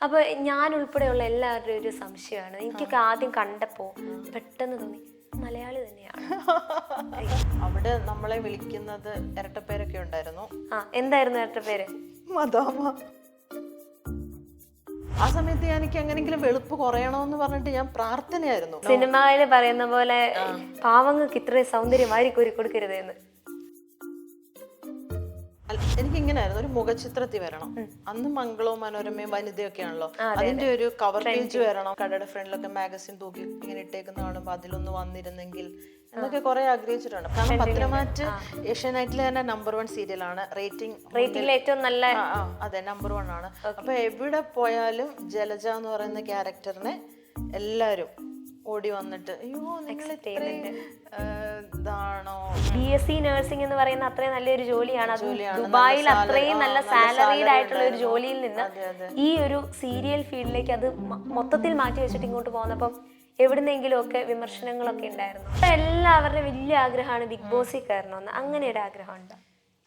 അപ്പൊ ഞാൻ ഉൾപ്പെടെയുള്ള എല്ലാവരുടെയും ഒരു സംശയമാണ്. എനിക്കൊക്കെ ആദ്യം കണ്ടപ്പോ പെട്ടെന്ന് തോന്നി മലയാളി തന്നെയാണ്. അവിടെ നമ്മളെ വിളിക്കുന്നത് ഇരട്ടപ്പേരൊക്കെ ഉണ്ടായിരുന്നു. എന്തായിരുന്നു ഇരട്ട പേര്? മദാമ. ആ സമയത്ത് എനിക്ക് എങ്ങനെങ്കിലും വെളുപ്പ് കുറയണമെന്ന് പറഞ്ഞിട്ട് ഞാൻ പ്രാർത്ഥനയായിരുന്നു. സിനിമയില് പറയുന്ന പോലെ പാവങ്ങൾക്ക് ഇത്രയും സൗന്ദര്യം വാരിക്കോരി കൊടുക്കരുതെന്ന്. എനിക്ക് ഇങ്ങനെയായിരുന്നു, ഒരു മുഖചിത്രത്തിൽ വരണം. അന്ന് മംഗളവും മനോരമയും വനിതയൊക്കെ ആണല്ലോ, അതിന്റെ ഒരു കവർ പേജ് വരണം. കടയുടെ ഫ്രണ്ടിലൊക്കെ മാഗസിൻ തൂക്കി ഇങ്ങനെ ഇട്ടേക്കുന്ന കാണുമ്പോൾ അതിലൊന്ന് വന്നിരുന്നെങ്കിൽ എന്നൊക്കെ കുറെ ആഗ്രഹിച്ചിട്ടുണ്ട്. കാരണം പത്രമാറ്റ് ഏഷ്യാനെറ്റിലെ തന്നെ നമ്പർ 1 സീരിയലാണ്. റേറ്റിംഗ് ഏറ്റവും നല്ല. അതെ, നമ്പർ 1 ആണ്. അപ്പൊ എവിടെ പോയാലും ജലജ എന്ന് പറയുന്ന ക്യാരക്ടറിനെ എല്ലാരും ഓടി വന്നിട്ട് അയ്യോ നിങ്ങൾ ഇതാണോ. BSc നഴ്സിംഗ് എന്ന് പറയുന്ന അത്രയും നല്ലൊരു ജോലിയാണ്. ദുബായിൽ അത്രയും നല്ല സാലറീഡ് ആയിട്ടുള്ള ഒരു ജോലിയിൽ നിന്ന് ഈ ഒരു സീരിയൽ ഫീൽഡിലേക്ക് അത് മൊത്തത്തിൽ മാറ്റി വെച്ചിട്ട് ഇങ്ങോട്ട് പോകുന്നപ്പം എവിടുന്നെങ്കിലും ഒക്കെ വിമർശനങ്ങളൊക്കെ ഉണ്ടായിരുന്നു. എല്ലാവരുടെയും വലിയ ആഗ്രഹമാണ് ബിഗ് ബോസിൽ കയറണമെന്ന്. അങ്ങനെ ഒരു ആഗ്രഹമുണ്ട്?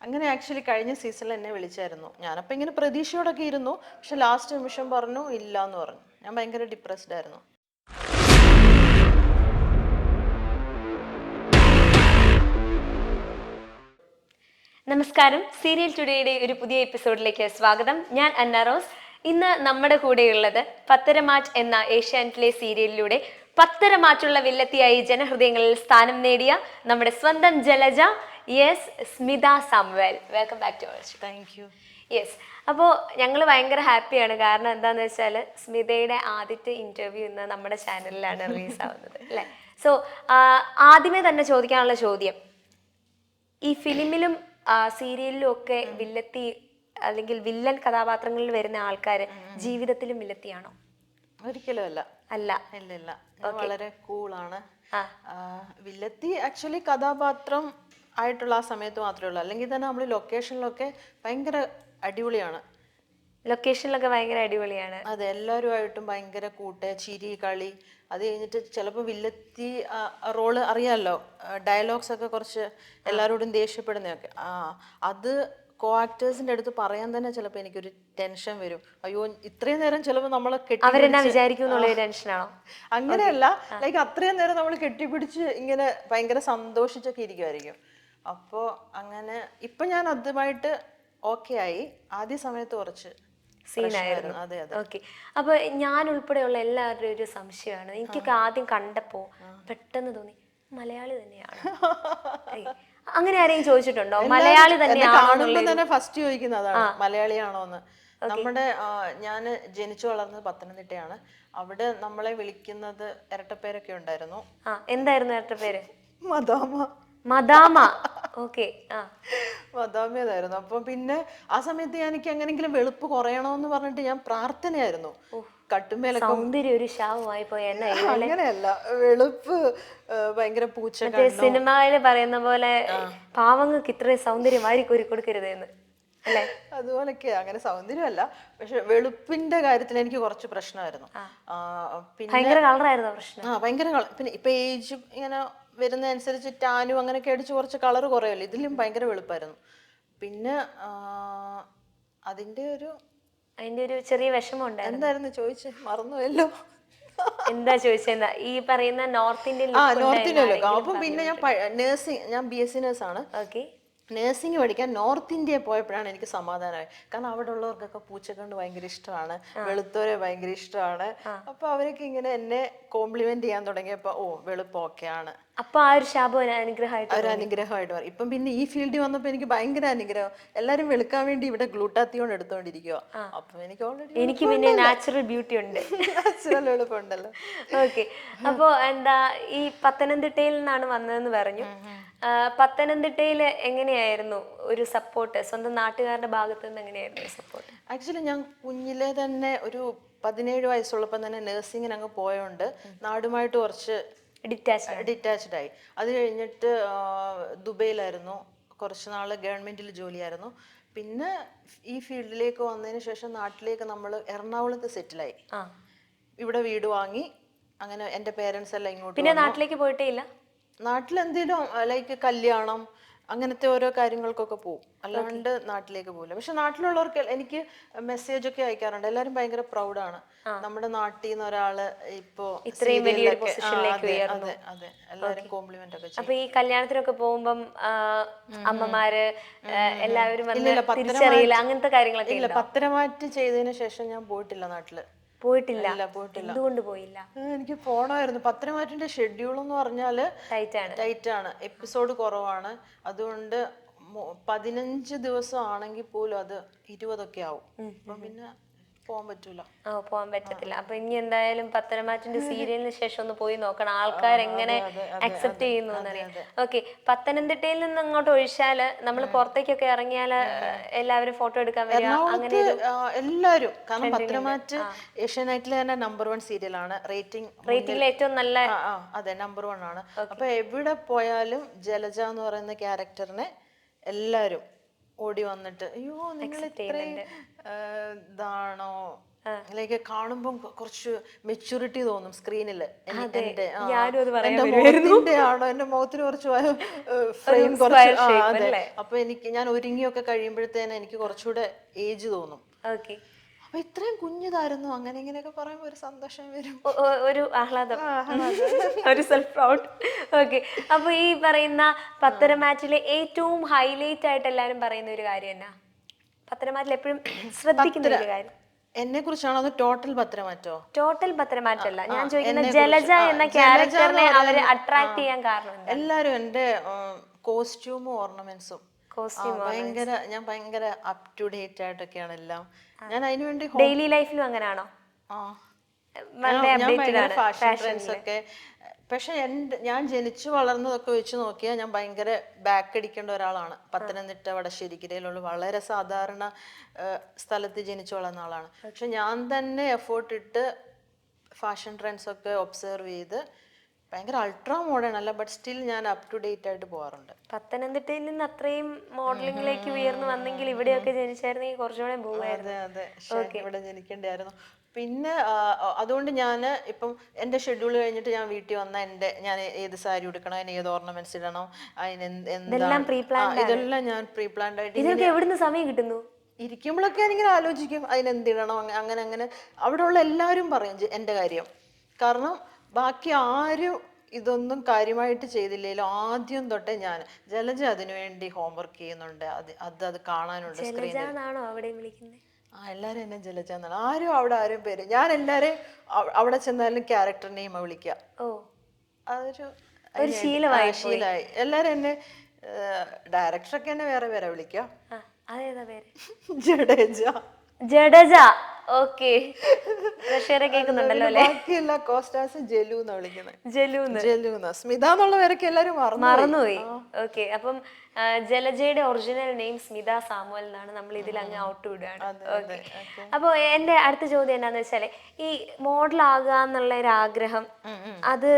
അങ്ങനെ ആക്ച്വലി കഴിഞ്ഞ സീസണിൽ എന്നെ വിളിച്ചായിരുന്നു. ഞാനപ്പോൾ ഇങ്ങനെ പ്രതീക്ഷയോടൊക്കെ ഇരുന്നു. പക്ഷെ ലാസ്റ്റ് നിമിഷം പറഞ്ഞു ഇല്ല എന്ന് പറഞ്ഞു. ഞാൻ ഭയങ്കര ഡിപ്രസ്ഡ് ആയിരുന്നു. നമസ്കാരം, സീരിയൽ ടുഡേയുടെ ഒരു പുതിയ എപ്പിസോഡിലേക്ക് സ്വാഗതം. ഞാൻ അന്ന റോസ്. ഇന്ന് നമ്മുടെ കൂടെയുള്ളത് പത്തരമാറ്റ് എന്ന ഏഷ്യാനെറ്റിലെ സീരിയലിലൂടെ പത്തരമാറ്റുള്ള വില്ലത്തിയായി ജനഹൃദയങ്ങളിൽ സ്ഥാനം നേടിയ നമ്മുടെ സ്വന്തം Jalaja, Smitha Samuel. Welcome back to our show. Thank you. അപ്പോൾ ഞങ്ങൾ ഭയങ്കര ഹാപ്പിയാണ്. കാരണം എന്താണെന്ന് വെച്ചാൽ സ്മിതയുടെ ആദ്യത്തെ ഇൻ്റർവ്യൂ ഇന്ന് നമ്മുടെ ചാനലിലാണ് റിലീസ് ആവുന്നത് അല്ലേ. സോ ആദ്യമേ തന്നെ ചോദിക്കാനുള്ള ചോദ്യം, ഈ ഫിലിമിലും സീരിയലിലും ഒക്കെ വില്ലത്തി അല്ലെങ്കിൽ വില്ലൻ കഥാപാത്രങ്ങളിൽ വരുന്ന ആൾക്കാർ ജീവിതത്തിലും വില്ലത്തിയാണോ? ഒരിക്കലും അല്ല. അല്ല. ഇല്ല, വളരെ കൂളാണ്. വില്ലത്തി ആക്ച്വലി കഥാപാത്രം ആയിട്ടുള്ള ആ സമയത്ത് മാത്രമേ ഉള്ളൂ. അല്ലെങ്കിൽ തന്നെ നമ്മൾ ലൊക്കേഷനിലൊക്കെ ഭയങ്കര അടിപൊളിയാണ്. ലൊക്കേഷനിലൊക്കെ ഭയങ്കര അടിപൊളിയാണ്. അതെ, എല്ലാവരുമായിട്ടും ഭയങ്കര കൂട്ട്, ചിരി, കളി. അത് കഴിഞ്ഞിട്ട് ചിലപ്പോൾ വില്ലത്തി റോള് അറിയാമല്ലോ, ഡയലോഗ്സ് ഒക്കെ കുറച്ച് എല്ലാവരോടും ദേഷ്യപ്പെടുന്നതൊക്കെ. അത് കോ ആക്ടേഴ്സിന്റെ അടുത്ത് പറയാൻ തന്നെ ചിലപ്പോൾ എനിക്കൊരു ടെൻഷൻ വരും. അയ്യോ, ഇത്രയും നേരം ചിലപ്പോൾ നമ്മളെ ടെൻഷനാണോ? അങ്ങനെയല്ല, ലൈക്ക് അത്രയും നേരം നമ്മൾ കെട്ടിപ്പിടിച്ച് ഇങ്ങനെ ഭയങ്കര സന്തോഷിച്ചൊക്കെ ഇരിക്കുമായിരിക്കും. അപ്പോൾ അങ്ങനെ ഇപ്പം ഞാൻ അതുമായിട്ട് ഓക്കെ ആയി. ആദ്യ സമയത്ത് കുറച്ച് സീനായിരുന്നു. അതെ അതെ. ഓക്കെ. അപ്പൊ ഞാൻ ഉൾപ്പെടെയുള്ള എല്ലാവരുടെയും ഒരു സംശയമാണ്. എനിക്കൊക്കെ ആദ്യം കണ്ടപ്പോ പെട്ടെന്ന് തോന്നി മലയാളി തന്നെയാണ്. അങ്ങനെ ആരെങ്കിലും ചോദിച്ചിട്ടുണ്ടോ മലയാളി തന്നെയാണോ? ഫസ്റ്റ് ചോദിക്കുന്നത് അതാണ്, മലയാളിയാണോന്ന്. നമ്മുടെ ഞാൻ ജനിച്ചു വളർന്നത് പത്തനംതിട്ടയാണ്. അവിടെ നമ്മളെ വിളിക്കുന്നത് ഇരട്ടപ്പേരൊക്കെ ഉണ്ടായിരുന്നു. എന്തായിരുന്നു ഇരട്ട പേര്? മദാമ. മദാമ. ഓക്കെ. മദാമേതായിരുന്നു. അപ്പൊ പിന്നെ ആ സമയത്ത് എനിക്ക് എങ്ങനെങ്കിലും വെളുപ്പ് കുറയണമെന്ന് പറഞ്ഞിട്ട് ഞാൻ പ്രാർത്ഥനയായിരുന്നു. കട്ടുമേലൊക്കെ ഒരു ശാപമായി പോയ. അങ്ങനെയല്ല, വെളുപ്പ് ഭയങ്കര പൂച്ച. സിനിമയില് പറയുന്ന പോലെ പാവങ്ങൾക്ക് ഇത്രയും സൗന്ദര്യം വാരിക്കോരി കൊടുക്കരുതെന്ന് അല്ലേ? അതുപോലൊക്കെ. അങ്ങനെ സൗന്ദര്യമല്ല, പക്ഷെ വെളുപ്പിന്റെ കാര്യത്തിൽ എനിക്ക് കുറച്ച് പ്രശ്നമായിരുന്നു. പിന്നെ ഭയങ്കര കളറായിരുന്നു പ്രശ്നം. ഭയങ്കര കളർ. പിന്നെ ഇപ്പൊ ഏജ് ഇങ്ങനെ വരുന്നതനുസരിച്ച് ടാനും അങ്ങനെയൊക്കെ അടിച്ച് കുറച്ച് കളർ കുറയല്ലോ. ഇതിലും ഭയങ്കര വെളുപ്പായിരുന്നു. പിന്നെ അതിന്റെ ഒരു ചെറിയ വിഷമം ഉണ്ടായിരുന്നു. എന്തായിരുന്നു ചോദിച്ചേ? മറന്നുവല്ലോ. എന്താ ചോദിച്ചെന്താ ഈ പറയുന്ന നോർത്ത് ഇന്ത്യൻ? അപ്പം പിന്നെ ഞാൻ BSc നേഴ്സാണ്. നേഴ്സിംഗ് പഠിക്കാൻ നോർത്ത് ഇന്ത്യയിൽ പോയപ്പോഴാണ് എനിക്ക് സമാധാനമായി. കാരണം അവിടെ ഉള്ളവർക്കൊക്കെ പൂച്ചക്കണ്ട് ഭയങ്കര ഇഷ്ടമാണ്, വെളുത്തോരെ ഭയങ്കര ഇഷ്ടമാണ്. അപ്പൊ അവരൊക്കെ ഇങ്ങനെ എന്നെ കോംപ്ലിമെന്റ് ചെയ്യാൻ തുടങ്ങിയപ്പോ വെളുപ്പ് ഓക്കെയാണ്. അപ്പൊ ആ ഒരു ശാപം അനുഗ്രഹമായിട്ട് മാറി. ഇപ്പം പിന്നെ ഈ ഫീൽഡിൽ വന്നപ്പോ എനിക്ക് ഭയങ്കര അനുഗ്രഹം. എല്ലാരും വെളുക്കാൻ വേണ്ടി ഇവിടെ ഗ്ലൂട്ടാത്തിയോൺ എടുത്തോണ്ടിരിക്കുക. അപ്പൊ എനിക്ക് പിന്നെ നാച്ചുറൽ ബ്യൂട്ടി ഉണ്ട്, നാച്ചുറൽ വെളുപ്പുണ്ടല്ലോ. ഓക്കെ. അപ്പൊ എന്താ ഈ പത്തനംതിട്ടയിൽ നിന്നാണ് വന്നതെന്ന് പറഞ്ഞു. പത്തനംതിട്ടയില് എങ്ങനെയായിരുന്നു ഒരു സപ്പോർട്ട്? സ്വന്തം നാട്ടുകാരുടെ ഭാഗത്ത് നിന്ന് എങ്ങനെയായിരുന്നു സപ്പോർട്ട്? ആക്ച്വലി ഞാൻ കുഞ്ഞിലെ തന്നെ ഒരു 17 വയസ്സുള്ളപ്പോൾ തന്നെ നഴ്സിങ്ങിന് അങ്ങ് പോയോണ്ട് നാടുമായിട്ട് കുറച്ച് ഡിറ്റാച്ച്ഡ് ആയി. അത് കഴിഞ്ഞിട്ട് ദുബൈയിലായിരുന്നു കുറച്ച് നാള്, ഗവൺമെന്റിൽ ജോലിയായിരുന്നു. പിന്നെ ഈ ഫീൽഡിലേക്ക് വന്നതിന് ശേഷം നാട്ടിലേക്ക് നമ്മൾ എറണാകുളത്ത് സെറ്റിലായി. ഇവിടെ വീട് വാങ്ങി. അങ്ങനെ എൻ്റെ പേരൻസ് എല്ലാം ഇങ്ങോട്ട്. പിന്നെ നാട്ടിലേക്ക് പോയിട്ടേ ഇല്ല? നാട്ടിൽ എന്തെങ്കിലും ലൈക്ക് കല്യാണം, അങ്ങനത്തെ ഓരോ കാര്യങ്ങൾക്കൊക്കെ പോകും, അല്ലാണ്ട് നാട്ടിലേക്ക് പോകില്ല. പക്ഷെ നാട്ടിലുള്ളവർക്ക് എനിക്ക് മെസ്സേജ് ഒക്കെ അയക്കാറുണ്ട്. എല്ലാവരും ഭയങ്കര പ്രൗഡാണ്, നമ്മുടെ നാട്ടിൽ നിന്ന് ഒരാള് ഇപ്പോ ഇത്രയും വലിയൊരു സീരിയലിലൊക്കെ. പൊസിഷനിലേക്ക് അതെ ഉയർന്നു. അതെ അതെ, എല്ലാവരും കോംപ്ലിമെന്റ് ഒക്കെ ചെയ്യും. അപ്പൊ ഈ കല്യാണത്തിനൊക്കെ പോകുമ്പം അമ്മമാര് എല്ലാവരും വന്ന് ഇല്ലില്ല, തിരിച്ചറിയില്ല അങ്ങനത്തെ കാര്യങ്ങളൊക്കെ ഇല്ല, ഉണ്ടോ? പത്തരമാറ്റ് ചെയ്തതിന് ശേഷം ഞാൻ പോയിട്ടില്ല നാട്ടില്. പോയിട്ടില്ല. ഇല്ല, പോയിട്ടില്ല. എന്തുകൊണ്ട് പോയില്ല? എനിക്ക് പോണമായിരുന്നു. പത്തരമാറ്റിന്റെ ഷെഡ്യൂൾ എന്ന് പറഞ്ഞാല് ടൈറ്റ് ആണ്. ടൈറ്റ് ആണ്, എപ്പിസോഡ് കുറവാണ്. അതുകൊണ്ട് 15 ദിവസം ആണെങ്കിൽ പോലും അത് 20 ആവും. അപ്പം പിന്നെ പോകാൻ പറ്റൂല. പോകാൻ പറ്റത്തില്ല. അപ്പൊ ഇനി എന്തായാലും പത്തനംതിട്ടന്റെ സീരിയലിന് ശേഷം ഒന്ന് പോയി നോക്കണം, ആൾക്കാർ എങ്ങനെ അക്സെപ്റ്റ് ചെയ്യുന്നു എന്നറിയാം. ഓക്കെ, പത്തനംതിട്ടയിൽ നിന്ന് അങ്ങോട്ട് ഒഴിച്ചാല് നമ്മൾ പുറത്തേക്കൊക്കെ ഇറങ്ങിയാല് എല്ലാവരും ഫോട്ടോ എടുക്കാൻ വരിക അങ്ങനെ എല്ലാരും, കാരണം പത്തരമാറ്റ് ഏഷ്യാനെറ്റിലെ തന്നെ നമ്പർ 1 സീരിയലാണ്. റേറ്റിംഗിൽ ഏറ്റവും നല്ല. അതെ, നമ്പർ 1 ആണ്. അപ്പൊ എവിടെ പോയാലും ജലജ എന്ന് പറയുന്ന ക്യാരക്ടറിനെ എല്ലാരും ഓടി വന്നിട്ട്, അയ്യോ നിങ്ങൾ ഇത്രയും ഇതാണോ, ലൈക്ക് കാണുമ്പോൾ കുറച്ച് മെച്യൂരിറ്റി തോന്നും സ്ക്രീനില്. എന്റെ മുഖത്തിന്റെ ആണോ, എന്റെ മുഖത്തിന് കുറച്ച് ഫ്രെയിം കുറച്ച്. അതെ, അപ്പൊ ഞാൻ ഒരുങ്ങിയൊക്കെ കഴിയുമ്പോഴത്തേന് എനിക്ക് കുറച്ചുകൂടെ ഏജ് തോന്നും. അപ്പൊ ഇത്രയും കുഞ്ഞിതായിരുന്നു, അങ്ങനെ ഇങ്ങനെയൊക്കെ പറയുമ്പോ ഒരു സന്തോഷം വരും, ഒരു ആഹ്ലാദം, ഒരു സെൽഫ് പ്രൗഡ്. ഓക്കെ, അപ്പൊ ഈ പറയുന്ന പത്തനംതിട്ടയിലെ ഏറ്റവും ഹൈലൈറ്റ് ആയിട്ട് എല്ലാരും പറയുന്ന ഒരു കാര്യം എന്നാ? പത്തനംതിട്ടയിൽ എപ്പോഴും ശ്രദ്ധിക്കുന്ന ഒരു കാര്യം എന്നെ കുറിച്ചാണോ അത് ടോട്ടൽ പത്തനംതിട്ടയോ? ടോട്ടൽ പത്തനംതിട്ട ഞാൻ ചോദിക്കുന്ന ജലജ എന്ന ക്യാരക്ടറിനെ അവര് അട്രാക്ട് ചെയ്യാൻ കാരണം എല്ലാരും എന്റെ കോസ്റ്റ്യൂമും ഓർണമെന്റ്സും ഭയങ്കര, ഞാൻ ഭയങ്കര അപ് ടു ഡേറ്റ് ആയിട്ടൊക്കെയാണ് എല്ലാം. ഞാൻ അതിനുവേണ്ടി ഡെയിലി ലൈഫിലും അങ്ങനെയാണോ? ഞാൻ ഭയങ്കര ഫാഷൻ ട്രെൻഡ്സ് ഒക്കെ. പക്ഷെ ഞാൻ ജനിച്ചു വളർന്നതൊക്കെ വെച്ച് നോക്കിയാൽ ഞാൻ ഭയങ്കര ബാക്ക് അടിക്കേണ്ട ഒരാളാണ്. പത്തനംതിട്ട വടശ്ശേരിക്കരയിലുള്ള വളരെ സാധാരണ സ്ഥലത്ത് ജനിച്ചു വളർന്ന ആളാണ്. പക്ഷെ ഞാൻ തന്നെ എഫേർട്ട് ഇട്ട് ഫാഷൻ ട്രെൻഡ്സ് ഒക്കെ ഒബ്സർവ് ചെയ്ത് ഭയങ്കര അൾട്രാ മോഡേൺ അല്ല, ബട്ട് സ്റ്റിൽ ഞാൻ അപ് ടു ഡേറ്റ് ആയിട്ട് പോകാറുണ്ട്. പത്തനംതിട്ടയിൽ നിന്ന് അത്രയും മോഡലിംഗിലേക്ക് ഉയർന്നു വന്നെങ്കിൽ ഇവിടെയൊക്കെ ജനിച്ചായിരുന്നെങ്കിൽ കുറച്ചുകൂടെ പോകുമായിരുന്നു. അതെ അതെ, ഇവിടെ ജനിക്കേണ്ടായിരുന്നു. പിന്നെ അതുകൊണ്ട് ഞാൻ ഇപ്പം എൻ്റെ ഷെഡ്യൂൾ കഴിഞ്ഞിട്ട് ഞാൻ വീട്ടിൽ വന്ന ഞാൻ ഏത് സാരി ഉടുക്കണം, അതിന് ഏത് ഓർണമെന്റ്സ് ഇടണം, അതിന് ഇതെല്ലാം ഞാൻ പ്രീ പ്ലാൻഡ് ആയിട്ട്. ഇതൊക്കെ എവിടുന്ന് സമയം കിട്ടുന്നു? ഇരിക്കുമ്പോഴൊക്കെ ഞാനിങ്ങനെ ആലോചിക്കും അതിനെന്തിടണം, അങ്ങനെ അങ്ങനെ. അവിടെ ഉള്ള എല്ലാവരും പറയും എൻ്റെ കാര്യം, കാരണം ബാക്കി ആരും ഇതൊന്നും കാര്യമായിട്ട് ചെയ്തില്ലല്ലോ. ആദ്യം തൊട്ടേ ഞാൻ ജലജ അതിനുവേണ്ടി ഹോംവർക്ക് ചെയ്യുന്നുണ്ട്, അത് കാണാനുണ്ട് സ്ക്രീനിൽ. എല്ലാരും എന്നെ ജലജ എന്നാണ്. ആരും പേര്, ഞാൻ എല്ലാരെയും അവിടെ ചെന്നാലും ക്യാരക്ടർ നെയിം വിളിക്കുക. അതൊരു ശീലമായി. എല്ലാരും എന്നെ, ഡയറക്ടറൊക്കെ എന്നെ വേറെ വേറെ വിളിക്കുക. ജഡേജ. ജഡേജ, ഓക്കെ. കേൾക്കുന്നുണ്ടല്ലോ അല്ലേ? ബാക്കിയുള്ള കോസ്റ്റാസ് ജലു എന്നാ വിളിക്കുന്നത്. ജലൂന്ന്. സ്മിത എന്നുള്ള പേരൊക്കെ എല്ലാരും മറന്നുപോയി. ഓക്കെ, അപ്പം ജലജയുടെ ഒറിജിനൽ നെയിം സ്മിത സാമുവൽ എന്നാണ്. നമ്മൾ ഇതിൽ അങ്ങ് ഔട്ട് വിടുകയാണ്. ഓക്കെ, അപ്പോൾ എൻ്റെ അടുത്ത ചോദ്യം എന്താണെന്ന് വെച്ചാൽ, ഈ മോഡൽ ആകുക എന്നുള്ള ഒരു ആഗ്രഹം അത്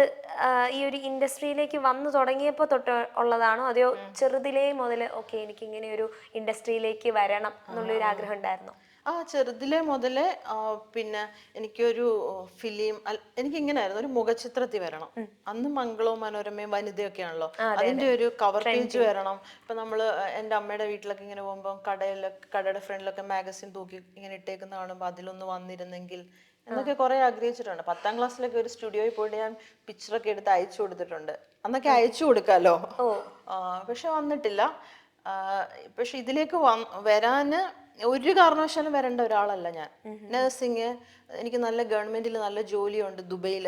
ഈ ഒരു ഇൻഡസ്ട്രിയിലേക്ക് വന്നു തുടങ്ങിയപ്പോൾ തൊട്ട് ഉള്ളതാണോ, അതെയോ ചെറുതിലേ മുതൽ ഓക്കെ എനിക്ക് ഇങ്ങനെ ഒരു ഇൻഡസ്ട്രിയിലേക്ക് വരണം എന്നുള്ളൊരു ആഗ്രഹം ഉണ്ടായിരുന്നോ? ചെറുതിലെ മുതലേ പിന്നെ എനിക്കൊരു ഫിലിം, എനിക്കിങ്ങനെയായിരുന്നു, ഒരു മുഖചിത്രത്തിൽ വരണം. അന്ന് മംഗളവും മനോരമയും വനിതയൊക്കെ ആണല്ലോ, അതിന്റെ ഒരു കവർ പേജ് വരണം. ഇപ്പൊ നമ്മള് എൻ്റെ അമ്മയുടെ വീട്ടിലൊക്കെ ഇങ്ങനെ പോകുമ്പോൾ കടയുടെ ഫ്രണ്ടിലൊക്കെ മാഗസിൻ തൂക്കി ഇങ്ങനെ ഇട്ടേക്കുന്ന കാണുമ്പോൾ അതിലൊന്ന് വന്നിരുന്നെങ്കിൽ എന്നൊക്കെ കുറെ ആഗ്രഹിച്ചിട്ടുണ്ട്. 10ാം ക്ലാസ്സിലൊക്കെ ഒരു സ്റ്റുഡിയോയിൽ പോയിട്ട് ഞാൻ പിക്ചറൊക്കെ എടുത്ത് അയച്ചു കൊടുത്തിട്ടുണ്ട്. അന്നൊക്കെ അയച്ചു കൊടുക്കാലോ, പക്ഷെ വന്നിട്ടില്ല. പക്ഷെ ഇതിലേക്ക് വരാന് ഒരു കാരണവശാലും വരേണ്ട ഒരാളല്ല ഞാൻ. നഴ്സിങ്, എനിക്ക് നല്ല ഗവൺമെന്റിൽ നല്ല ജോലിയുണ്ട് ദുബൈയിൽ,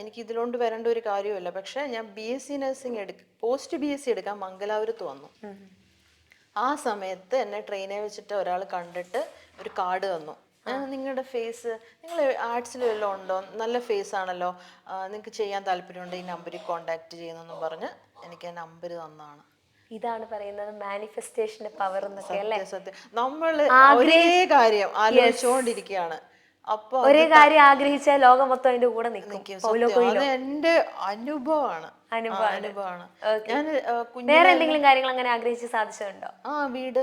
എനിക്ക് ഇതിലോട്ട് വരേണ്ട ഒരു കാര്യമില്ല. പക്ഷെ ഞാൻ BSc നഴ്സിംഗ് പോസ്റ്റ് BSc എടുക്കാൻ മംഗലാപുരത്ത് വന്നു. ആ സമയത്ത് എന്നെ ട്രെയിനെ വെച്ചിട്ട് ഒരാൾ കണ്ടിട്ട് ഒരു കാർഡ് തന്നു. നിങ്ങളുടെ ഫേസ്, നിങ്ങൾ ആർട്സിൽ വല്ലതും ഉണ്ടോ, നല്ല ഫേസ് ആണല്ലോ, നിങ്ങൾക്ക് ചെയ്യാൻ താല്പര്യമുണ്ട്, ഈ നമ്പറിൽ കോണ്ടാക്ട് ചെയ്യുന്നെന്നും പറഞ്ഞ് എനിക്ക് ആ നമ്പർ തന്നാണ്. ഇതാണ് പറയുന്നത് മാനിഫെസ്റ്റേഷന്റെ പവർ എന്നൊക്കെ അല്ലേ? സത്യം, നമ്മൾ ഒരേ കാര്യം ആലോചിച്ചുകൊണ്ടിരിക്കുകയാണ്, അപ്പൊ ഒരേ കാര്യം ആഗ്രഹിച്ചാൽ ലോകം മൊത്തം അതിന്റെ കൂടെ നിൽക്കും. അത് എന്റെ അനുഭവമാണ്. ഞാൻ വേറെ എന്തെങ്കിലും കാര്യങ്ങൾ അങ്ങനെ ആഗ്രഹിച്ച് സാധിച്ചിട്ടുണ്ടോ? വീട്.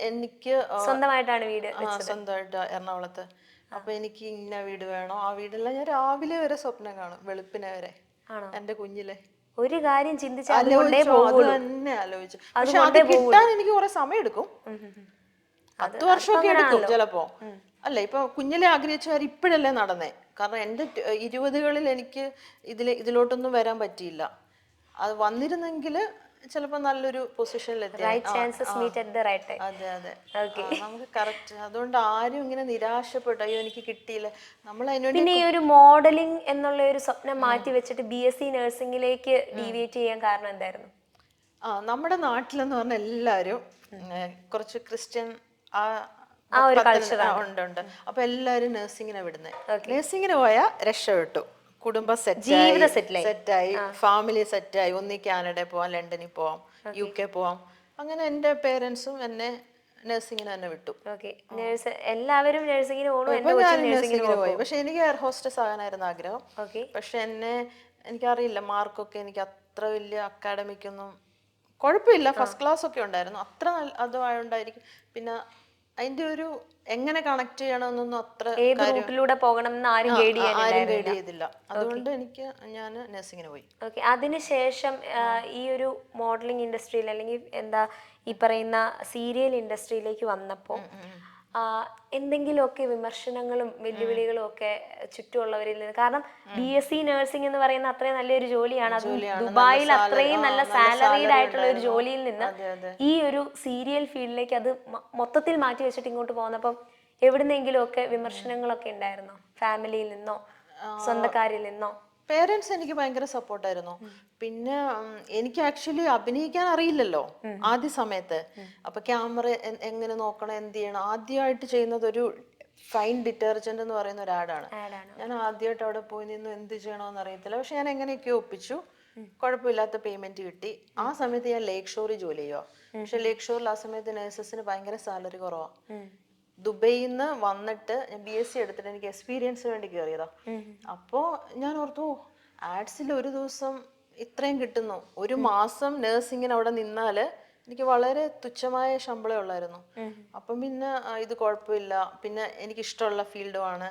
എനിക്ക് സ്വന്തമായിട്ടാണ് വീട്? സ്വന്തമായിട്ട് എറണാകുളത്ത്. അപ്പൊ എനിക്ക് ഇന്ന വീട് വേണം, ആ വീടെല്ലാം ഞാൻ രാവിലെ വരെ സ്വപ്നം കാണും, വെളുപ്പിനെ വരെ, എന്റെ കുഞ്ഞിലെ. ഒരു കാര്യം ചിന്തിച്ചാൽ അതുകൊണ്ടേ അത് പോകുള്ളൂ. തന്നെ ആലോചിച്ചു. പക്ഷെ അത് കിട്ടാൻ എനിക്ക് കുറെ സമയം എടുക്കും. 10 വർഷമൊക്കെ എടുക്കും ചിലപ്പോ. അല്ല ഇപ്പൊ കുഞ്ഞിലെ ആഗ്രഹിച്ച കാര്യം ഇപ്പോഴല്ലേ നടന്നേ. കാരണം എൻ്റെ 20കളിൽ എനിക്ക് ഇതിലോട്ടൊന്നും വരാൻ പറ്റിയില്ല. അത് വന്നിരുന്നെങ്കിൽ ചിലപ്പോ നല്ലൊരു പൊസിഷനിലെത്തി. Right chances meet at the right time. അതെ അതെ, നമുക്ക് കറക്റ്റ്. അതുകൊണ്ട് ആരും ഇങ്ങനെ നിരാശപ്പെട്ടു അയ്യോ എനിക്ക് കിട്ടിയില്ല. നമ്മൾ അതിനുവേണ്ടി പിന്നെ ഈ ഒരു മോഡലിംഗ് എന്നുള്ള ഒരു സ്വപ്നം മാറ്റി വെച്ചിട്ട് BSc നഴ്സിംഗിലേക്ക് ഡീവിയേറ്റ് ചെയ്യാൻ കാരണം എന്തായിരുന്നു? നമ്മുടെ നാട്ടിലെന്ന് പറഞ്ഞാൽ എല്ലാവരും കുറച്ച് ക്രിസ്ത്യൻ ഉണ്ട്. അപ്പൊ എല്ലാരും നഴ്സിങ്ങിനെ വിടുന്നത്. നഴ്സിങ്ങിന് പോയാൽ രക്ഷപ്പെട്ടു, കുടുംബം സെറ്റായി, ഫാമിലി സെറ്റായി. ഒന്നി കാനഡയിൽ പോവാം, ലണ്ടനിൽ പോവാം, UK പോവാം. അങ്ങനെ എൻ്റെ പേരൻസും എന്നെ നഴ്സിങ്ങിന് തന്നെ വിട്ടു. എല്ലാവരും നഴ്സിങ്ങിന് പോയി. പക്ഷെ എനിക്ക് എയർ ഹോസ്റ്റസ് ആകാനായിരുന്നു ആഗ്രഹം. പക്ഷെ എനിക്കറിയില്ല, മാർക്കൊക്കെ എനിക്ക് അത്ര വലിയ അക്കാഡമിക്കൊന്നും കുഴപ്പമില്ല, ഫസ്റ്റ് ക്ലാസ് ഒക്കെ ഉണ്ടായിരുന്നു. അത്ര അതുമായോണ്ടായിരിക്കും. പിന്നെ അതിന്റെ ഒരു എങ്ങനെ കണക്ട് ചെയ്യണമെന്നൊന്നും അത്ര റൂട്ടിലൂടെ പോകണം എന്ന് ആരും ഗൈഡ് ചെയ്തില്ല. അതുകൊണ്ട് ഞാൻ നഴ്സിങ്ങിന് പോയി. അതിനുശേഷം ഈ ഒരു മോഡലിംഗ് ഇൻഡസ്ട്രിയിൽ അല്ലെങ്കിൽ എന്താ ഈ പറയുന്ന സീരിയൽ ഇൻഡസ്ട്രിയിലേക്ക് വന്നപ്പോൾ എന്തെങ്കിലുമൊക്കെ വിമർശനങ്ങളും വെല്ലുവിളികളും ഒക്കെ ചുറ്റുമുള്ളവരിൽ നിന്ന്? കാരണം BSc നഴ്സിംഗ് എന്ന് പറയുന്ന അത്രയും നല്ലൊരു ജോലിയാണ്. അത് ദുബായിൽ അത്രയും നല്ല സാലറീഡ് ആയിട്ടുള്ള ഒരു ജോലിയിൽ നിന്ന് ഈ ഒരു സീരിയൽ ഫീൽഡിലേക്ക് അത് മൊത്തത്തിൽ മാറ്റി വെച്ചിട്ട് ഇങ്ങോട്ട് പോകുന്നപ്പം എവിടുന്നെങ്കിലും ഒക്കെ വിമർശനങ്ങളൊക്കെ ഉണ്ടായിരുന്നോ? ഫാമിലിയിൽ നിന്നോ സ്വന്തക്കാരിൽ നിന്നോ? പേരൻസ് എനിക്ക് ഭയങ്കര സപ്പോർട്ടായിരുന്നു. പിന്നെ എനിക്ക് ആക്ച്വലി അഭിനയിക്കാൻ അറിയില്ലല്ലോ ആദ്യ സമയത്ത്. അപ്പൊ ക്യാമറ എങ്ങനെ നോക്കണം, എന്ത് ചെയ്യണം, ആദ്യമായിട്ട് ചെയ്യുന്നത് ഒരു ഫൈൻ ഡിറ്റർജന്റ് എന്ന് പറയുന്ന ഒരു ആഡാണ്. ഞാൻ ആദ്യമായിട്ട് അവിടെ പോയി നിന്ന് എന്ത് ചെയ്യണമെന്ന് അറിയത്തില്ല. പക്ഷെ ഞാൻ എങ്ങനെയൊക്കെയോ ഒപ്പിച്ചു, കുഴപ്പമില്ലാത്ത പേയ്മെന്റ് കിട്ടി. ആ സമയത്ത് ഞാൻ ലേക്ക് ഷോറിൽ ജോലി ചെയ്യുക. പക്ഷെ ലേക്ക് ഷോറിൽ ആ സമയത്ത് നഴ്സസിന് ഭയങ്കര സാലറി കുറവാണ്. ദുബൈയിൽ നിന്ന് വന്നിട്ട് ഞാൻ BSc എടുത്തിട്ട് എനിക്ക് എക്സ്പീരിയൻസിന് വേണ്ടി കയറിയതാ. അപ്പോൾ ഞാൻ ഓർത്തു ആഡ്സിൽ ഒരു ദിവസം ഇത്രയും കിട്ടുന്നു. ഒരു മാസം നഴ്സിങ്ങിന് അവിടെ നിന്നാല് എനിക്ക് വളരെ തുച്ഛമായ ശമ്പളം ഉള്ളായിരുന്നു. അപ്പം പിന്നെ ഇത് കുഴപ്പമില്ല, പിന്നെ എനിക്ക് ഇഷ്ടമുള്ള ഫീൽഡുമാണ്.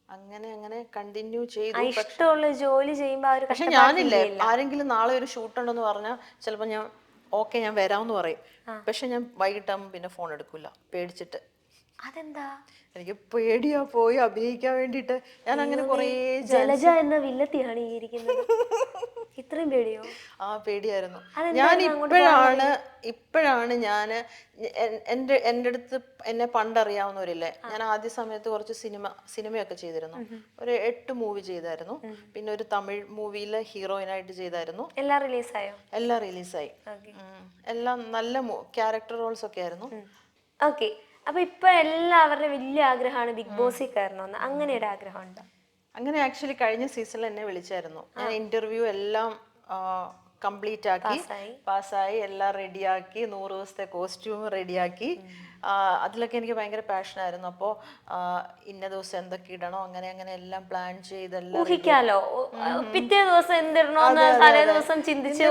അങ്ങനെ കണ്ടിന്യൂ ചെയ്തു. ഇഷ്ടമുള്ള ജോലി ചെയ്യുമ്പോൾ പക്ഷെ ഞാനില്ലേ, ആരെങ്കിലും നാളെ ഒരു ഷൂട്ട് ഉണ്ടെന്ന് പറഞ്ഞാൽ ചിലപ്പോൾ ഞാൻ ഞാൻ വരാമെന്ന് പറയും. പക്ഷെ ഞാൻ വൈകിട്ടാകുമ്പോൾ പിന്നെ ഫോൺ എടുക്കില്ല, പേടിച്ചിട്ട്. അതെന്താ? എനിക്ക് പേടിയാ പോയി അഭിനയിക്കാൻ വേണ്ടിട്ട്. ഞാൻ അങ്ങനെ കുറേ ജലജ എന്ന വില്ലത്തിയാണ് ഈ ഇരിക്കുന്നത്. ഇത്രയും പേടിയോ? പേടിയായിരുന്നു. ഞാൻ ഇപ്പോഴാണ് എൻ്റെ അടുത്ത് എന്നെ പണ്ടറിയാവുന്നവരില്ലേ, ഞാൻ ആദ്യ സമയത്ത് കുറച്ച് സിനിമയൊക്കെ ചെയ്തിരുന്നു. ഒരു 8 മൂവി ചെയ്തായിരുന്നു. പിന്നെ ഒരു തമിഴ് മൂവിയിലെ ഹീറോയിനായിട്ട് ചെയ്തായിരുന്നു. എല്ലാം റിലീസായോ? എല്ലാം റിലീസായി. എല്ലാം നല്ല ക്യാരക്ടർ റോൾസ് ഒക്കെ ആയിരുന്നു. ഓക്കെ. അപ്പൊ ഇപ്പൊ എല്ലാവരുടെ വലിയ ആഗ്രഹമാണ് ബിഗ് ബോസിൽ കയറണമെന്ന്. അങ്ങനെ ഒരു ആഗ്രഹം ഉണ്ടോ? അങ്ങനെ ആക്ച്വലി കഴിഞ്ഞ സീസണിൽ എന്നെ വിളിച്ചായിരുന്നു. ഞാൻ ഇന്റർവ്യൂ എല്ലാം കംപ്ലീറ്റ് ആക്കി, പാസ്സായി, എല്ലാം റെഡിയാക്കി, 100 ദിവസത്തെ കോസ്റ്റ്യൂം റെഡിയാക്കി. അതിലൊക്കെ എനിക്ക് ഭയങ്കര പാഷനായിരുന്നു. അപ്പോൾ ഇന്ന ദിവസം എന്തൊക്കെ ഇടണോ അങ്ങനെ എല്ലാം പ്ലാൻ ചെയ്തെല്ലാം ഊഹിക്കാലോ. പിറ്റേ ദിവസം എന്തിടണോന്ന് തലേ ദിവസം ചിന്തിച്ച്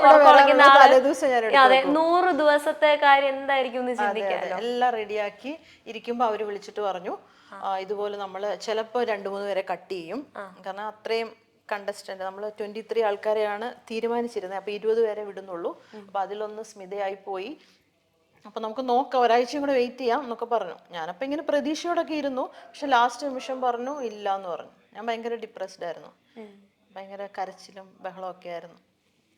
100 ദിവസത്തെ കാര്യം എന്തായിരിക്കും ചിന്തിക്കാലോ. എല്ലാം റെഡിയാക്കി ഇരിക്കുമ്പോൾ അവര് വിളിച്ചിട്ട് പറഞ്ഞു ഇതുപോലെ നമ്മൾ ചിലപ്പോൾ 2-3 പേരെ കട്ട് ചെയ്യും. കാരണം അത്രയും കണ്ടസ്റ്റന്റ് നമ്മൾ 23 ആൾക്കാരെയാണ് തീരുമാനിച്ചിരുന്നത്. അപ്പൊ 20 പേരെ വിടുന്നുള്ളൂ. അപ്പൊ അതിലൊന്ന് സ്മിതയായി പോയി. അപ്പൊ നമുക്ക് നോക്കാം, ഒരാഴ്ചയും കൂടെ വെയിറ്റ് ചെയ്യാം എന്നൊക്കെ പറഞ്ഞു. ഞാനപ്പോ ഇങ്ങനെ പ്രതീക്ഷയോടൊക്കെ ഇരുന്നു. പക്ഷെ ലാസ്റ്റ് നിമിഷം പറഞ്ഞു ഇല്ല എന്ന് പറഞ്ഞു. ഞാൻ ഭയങ്കര ഡിപ്രസ്ഡ് ആയിരുന്നു. ഭയങ്കര കരച്ചിലും ബഹളവും ഒക്കെ ആയിരുന്നു.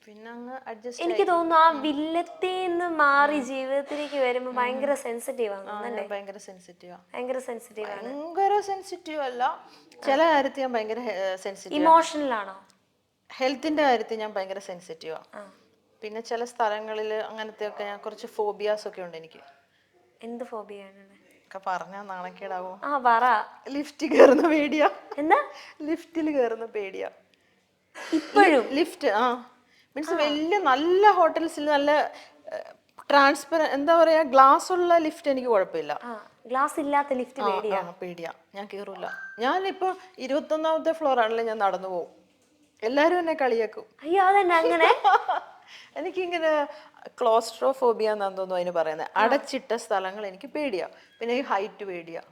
പിന്നെ അങ്ങ് അഡ്ജസ്റ്റ്. എനിക്ക് തോന്നുന്നു ആ വില്ലത്തിന്ന് മാറി ജീവിതത്തിലേക്ക് വരുമ്പോ ഭയങ്കര സെൻസിറ്റീവ് ആണ്. ഭയങ്കര സെൻസിറ്റീവ്. ഭയങ്കര സെൻസിറ്റീവ് അല്ല, ചില കാര്യത്തിൽ ഞാൻ ഭയങ്കര സെൻസിറ്റീവ്. ഇമോഷണൽ ആണോ? ഹെൽത്തിന്റെ കാര്യത്തിൽ ഞാൻ ഭയങ്കര സെൻസിറ്റീവാ. പിന്നെ ചില സ്ഥലങ്ങളിൽ അങ്ങനത്തെ ഒക്കെ ഞാൻ കുറച്ച് ഫോബിയാസ് ഒക്കെ ഉണ്ട് എനിക്ക്. എന്ത് ഫോബിയാണ്? പറഞ്ഞാ നാണക്കേടാവോ? ലിഫ്റ്റിൽ കയറുന്ന പേടിയാ. എന്താ? ലിഫ്റ്റിൽ കയറുന്ന പേടിയാ ഇപ്പോഴും. ലിഫ്റ്റ് മീൻസ് വലിയ നല്ല ഹോട്ടൽസിൽ നല്ല ട്രാൻസ്പെറന്റ് എന്താ പറയാ ഗ്ലാസ് ഉള്ള ലിഫ്റ്റ് എനിക്ക് കുഴപ്പമില്ല. ഗ്ലാസ് ഇല്ലാത്ത ലിഫ്റ്റ് പേടിയാ, ഞാൻ കേറൂല. ഞാനിപ്പോ 21ാമത്തെ ഫ്ലോർ ആണല്ലോ, ഞാൻ നടന്നു പോകും. എല്ലാരും എന്നെ കളിയാക്കും. അയ്യോ അതന്നെ അങ്ങനെ. എനിക്കിങ്ങനെ ക്ലോസ്ട്രോഫോബിയ എന്നാന്ന് തോന്നുന്നു അതിന് പറയുന്നത്. അടച്ചിട്ട സ്ഥലങ്ങൾ എനിക്ക് പേടിയാ. പിന്നെ ഈ ഹൈറ്റ് പേടിയാ.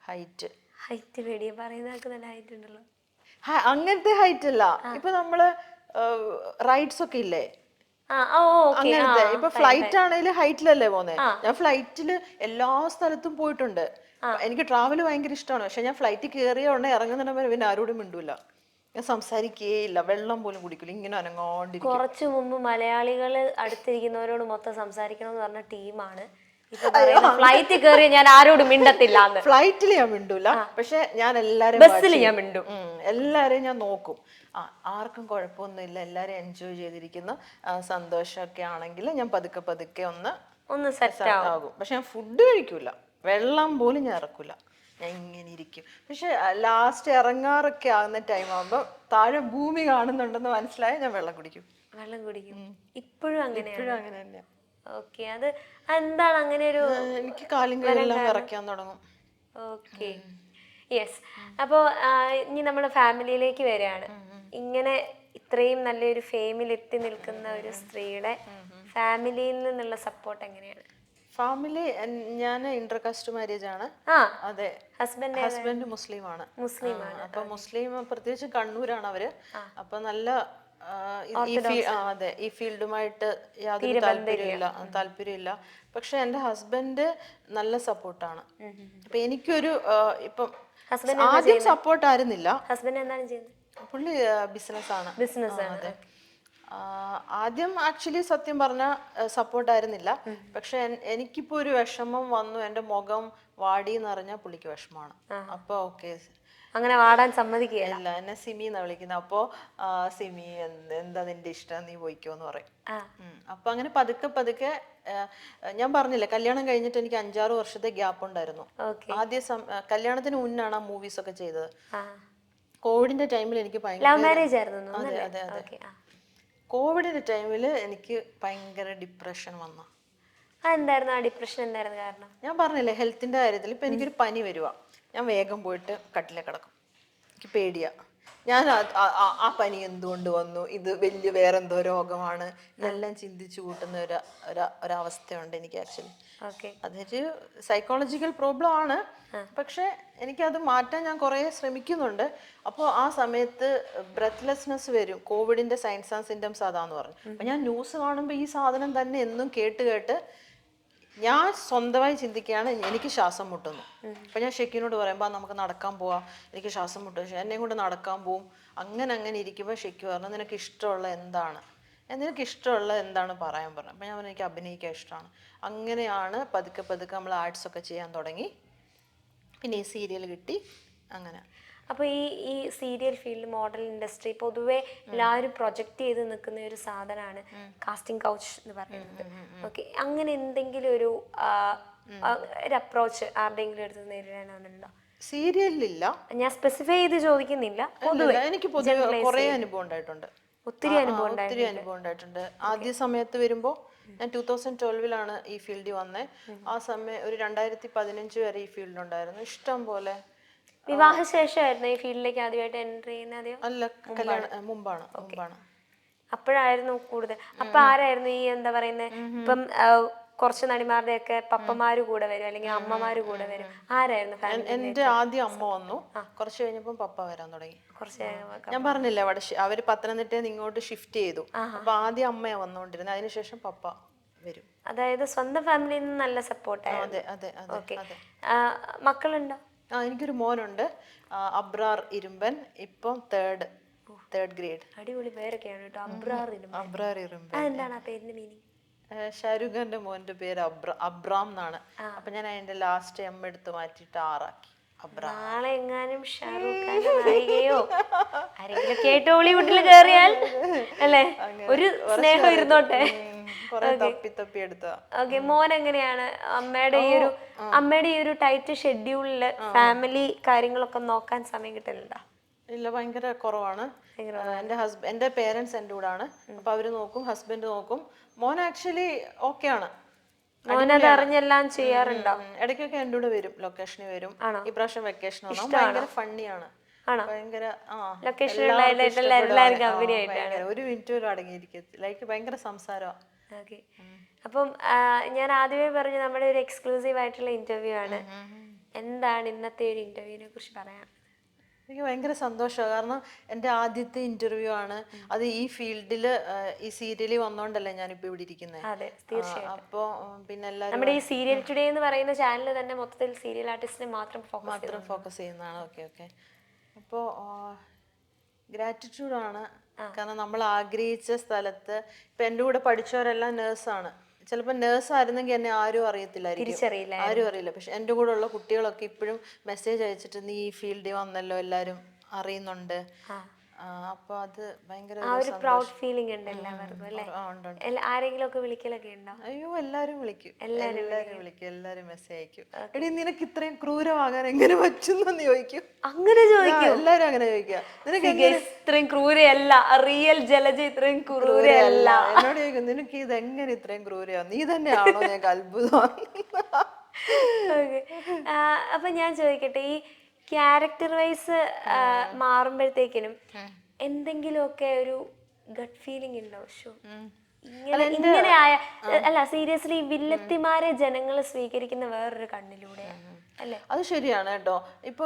ഹൈറ്റ് പേടിയാ പറയുന്നതൊക്കെ നല്ല ഹൈറ്റ് ഉണ്ടല്ലോ. അങ്ങനത്തെ ഹൈറ്റ് അല്ല. ഇപ്പൊ നമ്മള് റൈഡ്സ് ഒക്കെ ഇല്ലേ, ഓക്കെ. അങ്ങനത്തെ. ഇപ്പൊ ഫ്ലൈറ്റ് ആണെങ്കിലും ഹൈറ്റിലല്ലേ പോന്നെ. ഞാൻ ഫ്ലൈറ്റിൽ എല്ലാ സ്ഥലത്തും പോയിട്ടുണ്ട്. എനിക്ക് ട്രാവൽ ഭയങ്കര ഇഷ്ടമാണ്. പക്ഷെ ഞാൻ ഫ്ലൈറ്റിൽ കയറിയ ഉടനെ ഇറങ്ങുന്നിടം പിന്നെ ആരോടും മിണ്ടൂല, ഞാൻ സംസാരിക്കേയില്ല, വെള്ളം പോലും കുടിക്കില്ല, ഇങ്ങനെ അനങ്ങാണ്ടിരിക്കും. കുറച്ചു മുമ്പ് മലയാളികൾ അടുത്തിരിക്കുന്നവരോട് മൊത്തം സംസാരിക്കണം എന്ന് പറഞ്ഞ ടീമാണ് ഫ്ലൈറ്റിൽ കയറി ഞാൻ ആരോടും മിണ്ടത്തില്ല. ഫ്ലൈറ്റിൽ ഞാൻ മിണ്ടൂല, പക്ഷെ ഞാൻ എല്ലാരും ബസ്സിൽ ഞാൻ മിണ്ടും. എല്ലാരെയും ഞാൻ നോക്കും. ആർക്കും കുഴപ്പമൊന്നുമില്ല, എല്ലാരും എൻജോയ് ചെയ്തിരിക്കുന്നു, സന്തോഷമൊക്കെ ആണെങ്കിൽ ഞാൻ പതുക്കെ പതുക്കെ ഒന്ന് സെറ്റ് ആകും. പക്ഷെ ഞാൻ ഫുഡ് കഴിക്കൂല, വെള്ളം പോലും ഞാൻ ഇറക്കൂല, ഞാൻ ഇങ്ങനെ ഇരിക്കും. പക്ഷെ ലാസ്റ്റ് ഇറങ്ങാറൊക്കെ ആകുന്ന ടൈം ആകുമ്പോൾ താഴെ ഭൂമി കാണുന്നുണ്ടെന്ന് മനസ്സിലായ ഞാൻ വെള്ളം കുടിക്കും. ഇപ്പോഴും അങ്ങനെ തന്നെ. ഓക്കെ, അത് എന്താണ് അങ്ങനെ ഒരു, എനിക്ക് കാലും കൈയെല്ലാം വിറയ്ക്കാൻ തുടങ്ങും. Okay, yes. അപ്പോൾ ഇനി നമ്മുടെ ഫാമിലിയിലേക്ക് വരികയാണ്. ഇങ്ങനെ ഇത്രയും നല്ലൊരു ഫെയിമിൽ എത്തി നിൽക്കുന്ന ഒരു സ്ത്രീയുടെ ഫാമിലിയിൽ നിന്നുള്ള സപ്പോർട്ട് എങ്ങനെയാണ്? ഫാമിലി, ഞാൻ ഇന്റർകാസ്റ്റ് മാരേജ് ആണ്. അതെ, ഹസ്ബൻഡ് മുസ്ലിമാണ്. അപ്പൊ മുസ്ലിം, പ്രത്യേകിച്ച് കണ്ണൂരാണ് അവര്. അപ്പൊ നല്ല അതെ, ഈ ഫീൽഡുമായിട്ട് യാതൊരു താല്പര്യമില്ല. പക്ഷെ എന്റെ ഹസ്ബൻഡ് നല്ല സപ്പോർട്ടാണ്. അപ്പൊ എനിക്കൊരു ഇപ്പം ആദ്യം സപ്പോർട്ട് ആയിരുന്നില്ല. ഹസ്ബൻഡ് എന്താണ് ചെയ്യുന്നത്? പുള്ളി ബിസിനസ്സാണ്. അതെ, ആദ്യം ആക്ച്വലി സത്യം പറഞ്ഞ സപ്പോർട്ട് ആയിരുന്നില്ല. പക്ഷെ എനിക്കിപ്പോ ഒരു വിഷമം വന്നു, എന്റെ മുഖം വാടി എന്നറിഞ്ഞാൽ പുള്ളിക്ക് വിഷമമാണ്. അപ്പൊ ഓക്കെ, അങ്ങനെ വാടാൻ സമ്മതിക്കുകയില്ല. എന്നെ സിമി എന്നാ വിളിക്കുന്നത്. അപ്പോ സിമി, എന്താ നിന്റെ ഇഷ്ടം, നീ പോയിക്കോന്ന് പറയും. അപ്പൊ അങ്ങനെ പതുക്കെ പതുക്കെ, ഞാൻ പറഞ്ഞില്ലേ കല്യാണം കഴിഞ്ഞിട്ട് എനിക്ക് 5-6 വർഷത്തെ ഗ്യാപ്പ് ഉണ്ടായിരുന്നു. ആദ്യ കല്യാണത്തിന് മുന്നാണ് ആ മൂവീസ് ഒക്കെ ചെയ്തത്. കോവിഡിന്റെ ടൈമിൽ എനിക്ക് കോവിഡിന്റെ ടൈമിൽ എനിക്ക് ഭയങ്കര ഡിപ്രഷൻ വന്നു. എന്തായിരുന്നു ആ ഡിപ്രഷൻ? എന്തായിരുന്നു കാരണം? ഞാൻ പറഞ്ഞില്ലേ ഹെൽത്തിന്റെ കാര്യത്തിൽ. ഇപ്പൊ എനിക്കൊരു പനി വരുവാ, ഞാൻ വേഗം പോയിട്ട് കട്ടിലെ കിടക്കും, എനിക്ക് പേടിയാ. ഞാൻ ആ പനി എന്തുകൊണ്ട് വന്നു, ഇത് വലിയ വേറെന്തോ രോഗമാണ്, ഇതെല്ലാം ചിന്തിച്ചു കൂട്ടുന്ന ഒരവസ്ഥയുണ്ട് എനിക്ക് ആക്ച്വലി. അതൊരു സൈക്കോളജിക്കൽ പ്രോബ്ലം ആണ്. പക്ഷെ എനിക്കത് മാറ്റാൻ ഞാൻ കുറേ ശ്രമിക്കുന്നുണ്ട്. അപ്പോൾ ആ സമയത്ത് ബ്രെത്ത്ലെസ്നെസ് വരും. കോവിഡിന്റെ സൈൻസ് ആൻഡ് സിംറ്റംസ് അതാന്ന് പറഞ്ഞു. അപ്പൊ ഞാൻ ന്യൂസ് കാണുമ്പോൾ ഈ സാധനം തന്നെ എന്നും കേട്ട് ഞാൻ സ്വന്തമായി ചിന്തിക്കുകയാണ്, എനിക്ക് ശ്വാസം മുട്ടുന്നു. അപ്പൊ ഞാൻ ഷെക്കിനോട് പറയുമ്പോൾ നമുക്ക് നടക്കാൻ പോവാം, എനിക്ക് ശ്വാസം മുട്ടും, എന്നെയും കൊണ്ട് നടക്കാൻ പോവും. അങ്ങനെ ഇരിക്കുമ്പോൾ ഷെക്കി പറഞ്ഞു, നിനക്ക് ഇഷ്ടമുള്ള എന്താണ് പറയാൻ പറഞ്ഞു. അപ്പൊ ഞാൻ പറഞ്ഞു, എനിക്ക് അഭിനയിക്കാൻ ഇഷ്ടമാണ്. അങ്ങനെയാണ് പതുക്കെ പതുക്കെ നമ്മൾ ആർട്സ് ഒക്കെ ചെയ്യാൻ തുടങ്ങി. പിന്നെ ഈ സീരിയൽ കിട്ടി, അങ്ങനെ. അപ്പോൾ ഈ സീരിയൽ ഫീൽഡ്, മോഡൽ ഇൻഡസ്ട്രി പൊതുവെ എല്ലാവരും പ്രൊജക്റ്റ് ചെയ്ത് നിൽക്കുന്ന ഒരു സാധനമാണ് കാസ്റ്റിംഗ് കൗച്ച് എന്ന് പറയുന്നത്. ഓക്കെ, അങ്ങനെ എന്തെങ്കിലും ഒരു അപ്രോച്ച് ആരുടെയെങ്കിലും എടുത്ത് നേരിടാനുണ്ടോ? സീരിയലില്ല, ഞാൻ സ്പെസിഫൈ ചെയ്ത് ചോദിക്കുന്നില്ല. എനിക്ക് പൊതുവെ കുറേ അനുഭവം ഉണ്ടായിട്ടുണ്ട്. ഒത്തിരി അനുഭവം ഉണ്ടായിട്ടുണ്ട്. ആദ്യ സമയത്ത് വരുമ്പോൾ ഞാൻ 2012 ഈ ഫീൽഡിൽ വന്നേ. ആ സമയം ഒരു 2015 വരെ ഈ ഫീൽഡ് ഉണ്ടായിരുന്നു, ഇഷ്ടം പോലെ. വിവാഹശേഷമായിരുന്നു ഈ ഫീൽഡിലേക്ക് ആദ്യമായിട്ട് എൻട്രി ചെയ്യുന്നത്? അല്ല, മുമ്പാണ്. അപ്പോഴായിരുന്നു കൂടുതൽ. അപ്പൊ ആരായിരുന്നു ഈ എന്താ പറയുന്നത്, ഇപ്പം കുറച്ച് നടിമാരുടെ ഒക്കെ പപ്പമാര് കൂടെ വരും അല്ലെങ്കിൽ അമ്മമാര് കൂടെ വരും, ആരായിരുന്നു? എന്റെ ആദ്യം അമ്മ വന്നു, കുറച്ച് കഴിഞ്ഞപ്പോ പപ്പ വരാൻ തുടങ്ങി. ഞാൻ പറഞ്ഞില്ലേ അവര് പത്തനംതിട്ടയിൽ നിന്ന് ഇങ്ങോട്ട് ഷിഫ്റ്റ് ചെയ്തു. അപ്പൊ ആദ്യം അമ്മയാ വന്നുകൊണ്ടിരുന്നത്, അതിനുശേഷം പപ്പ വരും. അതായത് സ്വന്തം ഫാമിലിയിൽ നിന്ന് നല്ല സപ്പോർട്ടായിരുന്നു. അതെ. മക്കളുണ്ടോ? എനിക്കൊരു മോനുണ്ട്, അബ്രാർ ഇരുമ്പൻ, ഇപ്പം തേർഡ് ഗ്രേഡ്. അടിപൊളി പേരൊക്കെയാണ് കേട്ടോ, അബ്രാർ ഇരുമ്പൻ. എന്താണ് ആ പേരിന്റെ മീനിങ്? ഷാരൂഖ് ഖാന്റെ മോന്റെ പേര് അബ്രാം എന്നാണ്. അപ്പൊ ഞാൻ അതിന്റെ ലാസ്റ്റ് എം എടുത്ത് മാറ്റിയിട്ട് ആറാക്കി. നാളെ എങ്ങാനും ഷാരൂഖ് ഖാന്റെ നായികയോ ആരെങ്കിലും കേട്ട് ഹോളിവുഡിൽ കയറിയാൽ അല്ലേ, ഒരു സ്നേഹം ഇരുന്നോട്ടെ. ഓക്കെ, മോൻ എങ്ങനെയാണ് അമ്മയുടെ ഈ ഒരു ടൈറ്റ് ഷെഡ്യൂളില് ഫാമിലി കാര്യങ്ങളൊക്കെ നോക്കാൻ സമയം കിട്ടലുണ്ടോ? ഇല്ല, ഭയങ്കര കുറവാണ്. എന്റെ പേരൻസ് എന്റെ കൂടെ ആണ്, അപ്പൊ അവര് നോക്കും, ഹസ്ബൻഡ് നോക്കും. മോൻ ആക്ച്വലി ഓക്കെ ആണ്, അറിഞ്ഞെല്ലാം ചെയ്യാറുണ്ടോ? ഇടയ്ക്കൊക്കെ എന്റെ കൂടെ വരും, ലൊക്കേഷനിൽ വരും. ഈ പ്രാവശ്യം വെക്കേഷൻ ഭയങ്കര ഫണ്ണിയാണ്, ഭയങ്കര ഒരു മിനിറ്റ് പോലും അടങ്ങിയിരിക്കത്തില്ല, ലൈക്ക് ഭയങ്കര സംസാരമാണ്. അപ്പം ഞാൻ ആദ്യമേ പറഞ്ഞു നമ്മുടെ ഒരു എക്സ്ക്ലൂസീവ് ആയിട്ടുള്ള ഇന്റർവ്യൂ ആണ്. എന്താണ് ഇന്നത്തെ ഒരു ഇന്റർവ്യൂവിനെ കുറിച്ച് പറയാൻ? എനിക്ക് ഭയങ്കര സന്തോഷമാണ്. കാരണം എൻ്റെ ആദ്യത്തെ ഇന്റർവ്യൂ ആണ്. അത് ഈ ഫീൽഡിൽ ഈ സീരിയലിൽ വന്നോണ്ടല്ലേ ഞാനിപ്പോൾ ഇവിടെ ഇരിക്കുന്നത്. അതെ, തീർച്ചയായിട്ടും. അപ്പോൾ പിന്നെ എല്ലാവരും നമ്മുടെ ഈ സീരിയൽ ടുഡേ എന്ന് പറയുന്ന ചാനൽ തന്നെ മൊത്തത്തിൽ സീരിയൽ ആർട്ടിസ്റ്റിനെ മാത്രം ഫോക്കസ് ചെയ്യുന്നതാണ്. Okay okay. അപ്പോൾ ഗ്രാറ്റിറ്റ്യൂഡാണ്. കാരണം നമ്മൾ ആഗ്രഹിച്ച സ്ഥലത്ത് ഇപ്പം എൻ്റെ കൂടെ പഠിച്ചവരെല്ലാം നേഴ്സാണ്. ചിലപ്പോൾ നേഴ്സ് ആയിരുന്നെങ്കിൽ എന്നെ ആരും അറിയത്തില്ലായിരിക്കും, ആരും അറിയില്ല. പക്ഷെ എൻ്റെ കൂടെ ഉള്ള കുട്ടികളൊക്കെ ഇപ്പോഴും മെസ്സേജ് അയച്ചിട്ട് നീ ഈ ഫീൽഡിൽ വന്നല്ലോ, എല്ലാവരും അറിയുന്നുണ്ട്. അപ്പോൾ അത് ഭയങ്കര ഒരു പ്രൗഡ് ഫീലിംഗ് ഉണ്ട് എല്ലാവർക്കും അല്ലേ? ആരെങ്കിലും ഒക്കെ വിളിക്കലൊക്കെ ഉണ്ടോ? അയ്യോ, എല്ലാരും വിളിക്കും, എല്ലാരും മെസ്സേജ് അയക്കും. എടി നിനക്ക് ഇത്രയും ക്രൂരമാകാൻ എങ്ങനെ പറ്റുന്നു ചോദിക്കും. അങ്ങനെ ചോദിക്കും എല്ലാരും അങ്ങനെ ചോദിക്കുക. നിനക്ക് ഇത്രയും ക്രൂരയല്ല, റിയൽ ജലജ ഇത്രയും ക്രൂരയല്ല. എന്നോട് ചോദിക്കും നിനക്ക് ഇത് എങ്ങനെ ഇത്രയും ക്രൂരയാ, നീ തന്നെയാണോ, ഞങ്ങൾക്ക് അത്ഭുതമാണ്. അപ്പൊ ഞാൻ ചോദിക്കട്ടെ, ഈ ക്യാരക്ടർ വൈസ് മാറുമ്പോഴത്തേക്കിനും എന്തെങ്കിലുമൊക്കെ ഒരു ഗട്ട് ഫീലിംഗ് ഉണ്ടോ? ഇങ്ങനെ ആയ അല്ല, സീരിയസ്ലി വില്ലത്തിമാരെ ജനങ്ങൾ സ്വീകരിക്കുന്ന വേറൊരു കണ്ണിലൂടെ അല്ലേ? അത് ശരിയാണ് കേട്ടോ. ഇപ്പൊ